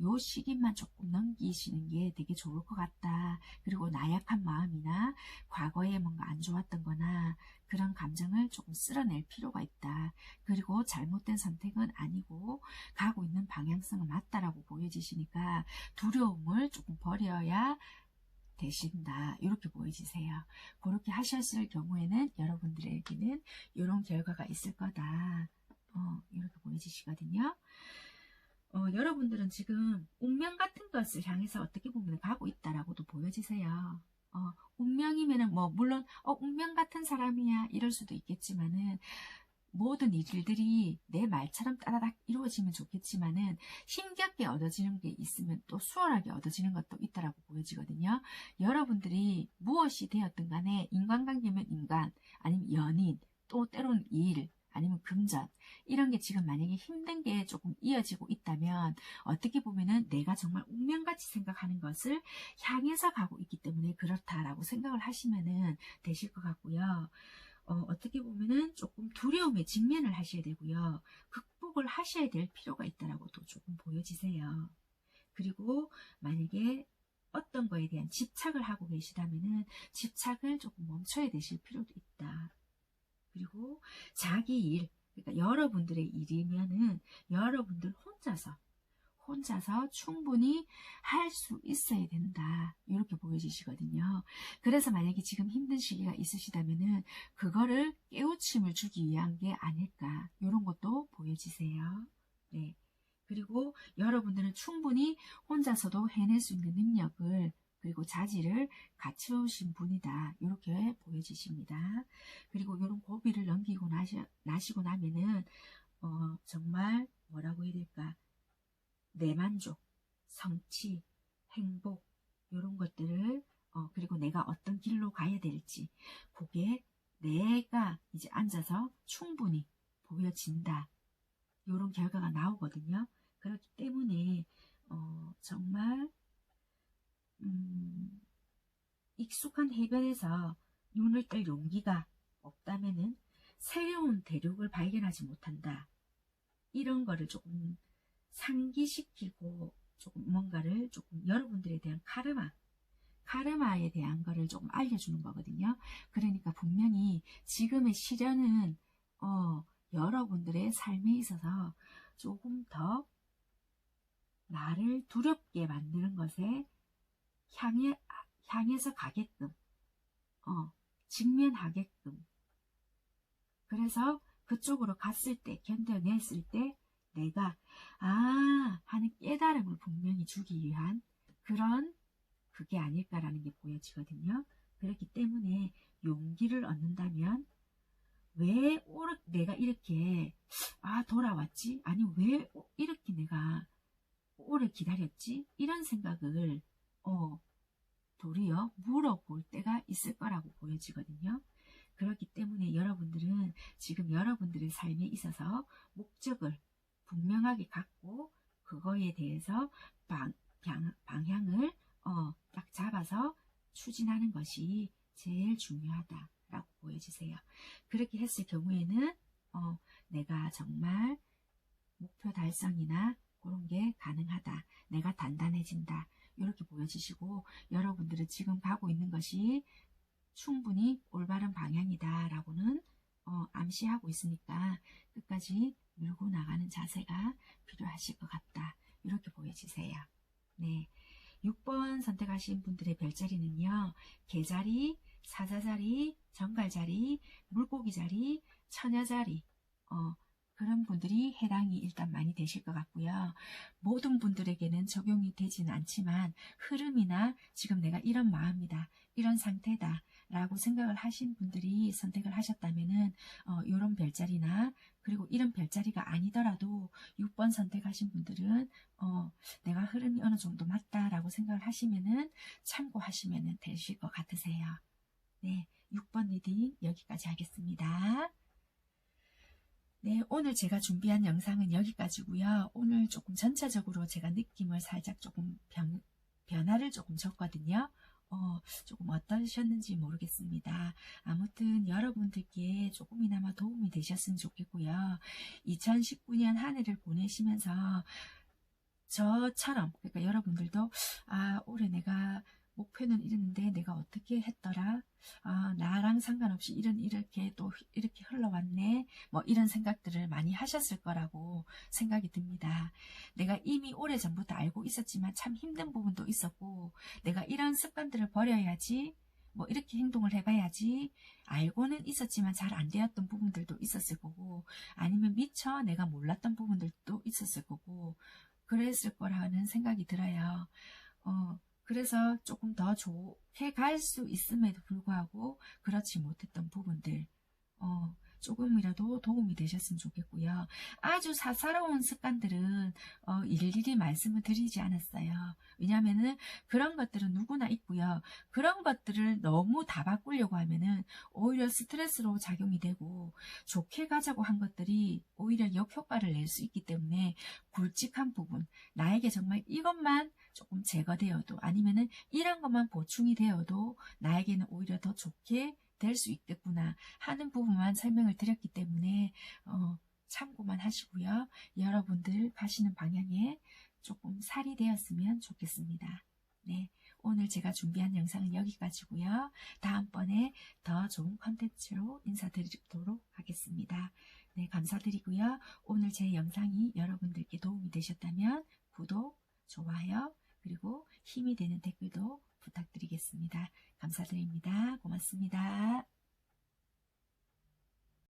요 시기만 조금 넘기시는 게 되게 좋을 것 같다. 그리고 나약한 마음이나 과거에 뭔가 안 좋았던 거나 그런 감정을 조금 쓸어낼 필요가 있다. 그리고 잘못된 선택은 아니고 가고 있는 방향성은 맞다라고 보여지시니까 두려움을 조금 버려야 되신다. 이렇게 보여지세요. 그렇게 하셨을 경우에는 여러분들에게는 이런 결과가 있을 거다. 이렇게 보여지시거든요. 여러분들은 지금 운명 같은 것을 향해서 어떻게 보면 가고 있다라고도 보여지세요. 운명이면은 물론 운명 같은 사람이야 이럴 수도 있겠지만은 모든 일들이 내 말처럼 따다닥 이루어지면 좋겠지만은 힘겹게 얻어지는 게 있으면 또 수월하게 얻어지는 것도 있다라고 보여지거든요. 여러분들이 무엇이 되었든 간에 인간관계면 인간, 아니면 연인, 또 때로는 일, 아니면 금전, 이런 게 지금 만약에 힘든 게 조금 이어지고 있다면 어떻게 보면은 내가 정말 운명같이 생각하는 것을 향해서 가고 있기 때문에 그렇다라고 생각을 하시면은 되실 것 같고요. 어떻게 보면은 조금 두려움에 직면을 하셔야 되고요. 극복을 하셔야 될 필요가 있다라고도 조금 보여지세요. 그리고 만약에 어떤 거에 대한 집착을 하고 계시다면은 집착을 조금 멈춰야 되실 필요도 있다. 그리고 자기 일, 그러니까 여러분들의 일이면은 여러분들 혼자서 충분히 할 수 있어야 된다. 이렇게 보여지시거든요. 그래서 만약에 지금 힘든 시기가 있으시다면은 그거를 깨우침을 주기 위한 게 아닐까. 이런 것도 보여지세요. 네. 그리고 여러분들은 충분히 혼자서도 해낼 수 있는 능력을, 그리고 자질을 갖추신 분이다. 이렇게 보여지십니다. 그리고 이런 고비를 넘기고 나시고 나면은 정말 뭐라고 해야 될까? 내만족, 성취, 행복, 이런 것들을 그리고 내가 어떤 길로 가야 될지 그게 내가 이제 앉아서 충분히 보여진다. 이런 결과가 나오거든요. 그렇기 때문에 정말 익숙한 해변에서 눈을 뗄 용기가 없다면은 새로운 대륙을 발견하지 못한다. 이런 거를 조금 상기시키고 조금 뭔가를 조금 여러분들에 대한 카르마에 대한 거를 조금 알려주는 거거든요. 그러니까 분명히 지금의 시련은 여러분들의 삶에 있어서 조금 더 나를 두렵게 만드는 것에 향해서 가게끔 직면하게끔, 그래서 그쪽으로 갔을 때 견뎌냈을 때 내가 하는 깨달음을 분명히 주기 위한 그런 그게 아닐까라는 게 보여지거든요. 그렇기 때문에 용기를 얻는다면 왜 내가 이렇게 돌아왔지? 아니 왜 이렇게 내가 오래 기다렸지? 이런 생각을 도리어 물어볼 때가 있을 거라고 보여지거든요. 그렇기 때문에 여러분들은 지금 여러분들의 삶에 있어서 목적을 분명하게 갖고 그거에 대해서 방향을 딱 잡아서 추진하는 것이 제일 중요하다라고 보여지세요. 그렇게 했을 경우에는 내가 정말 목표 달성이나 그런 게 가능하다. 내가 단단해진다. 이렇게 보여지시고 여러분들은 지금 가고 있는 것이 충분히 올바른 방향이다 라고는 암시하고 있으니까 끝까지 밀고 나가는 자세가 필요하실 것 같다. 이렇게 보여지세요. 네, 6번 선택하신 분들의 별자리는요. 개자리, 사자자리, 정갈자리, 물고기자리, 처녀자리 그런 분들이 해당이 일단 많이 되실 것 같고요. 모든 분들에게는 적용이 되지는 않지만 흐름이나 지금 내가 이런 마음이다, 이런 상태다 라고 생각을 하신 분들이 선택을 하셨다면은 이런 별자리나 그리고 이런 별자리가 아니더라도 6번 선택하신 분들은 내가 흐름이 어느 정도 맞다라고 생각을 하시면은 참고하시면은 되실 것 같으세요. 네, 6번 리딩 여기까지 하겠습니다. 네, 오늘 제가 준비한 영상은 여기까지고요. 오늘 조금 전체적으로 제가 느낌을 살짝 조금 변화를 조금 줬거든요. 조금 어떠셨는지 모르겠습니다. 아무튼 여러분들께 조금이나마 도움이 되셨으면 좋겠고요. 2019년 한 해를 보내시면서 저처럼, 그러니까 여러분들도 올해 내가 목표는 이랬는데 내가 어떻게 했더라? 나랑 상관없이 이렇게 또 이렇게 흘러왔네. 뭐 이런 생각들을 많이 하셨을 거라고 생각이 듭니다. 내가 이미 오래전부터 알고 있었지만 참 힘든 부분도 있었고 내가 이런 습관들을 버려야지. 뭐 이렇게 행동을 해봐야지. 알고는 있었지만 잘 안 되었던 부분들도 있었을 거고 아니면 미처 내가 몰랐던 부분들도 있었을 거고 그랬을 거라는 생각이 들어요. 그래서 조금 더 좋게 갈 수 있음에도 불구하고 그렇지 못했던 부분들 조금이라도 도움이 되셨으면 좋겠고요. 아주 사사로운 습관들은 일일이 말씀을 드리지 않았어요. 왜냐하면은 그런 것들은 누구나 있고요. 그런 것들을 너무 다 바꾸려고 하면은 오히려 스트레스로 작용이 되고 좋게 가자고 한 것들이 오히려 역효과를 낼 수 있기 때문에 굵직한 부분, 나에게 정말 이것만 조금 제거되어도 아니면은 이런 것만 보충이 되어도 나에게는 오히려 더 좋게 될 수 있겠구나 하는 부분만 설명을 드렸기 때문에 참고만 하시고요. 여러분들 가시는 방향에 조금 살이 되었으면 좋겠습니다. 네, 오늘 제가 준비한 영상은 여기까지고요. 다음번에 더 좋은 컨텐츠로 인사드리도록 하겠습니다. 네, 감사드리고요. 오늘 제 영상이 여러분들께 도움이 되셨다면 구독, 좋아요, 그리고 힘이 되는 댓글도 부탁드리겠습니다. 감사드립니다. 고맙습니다.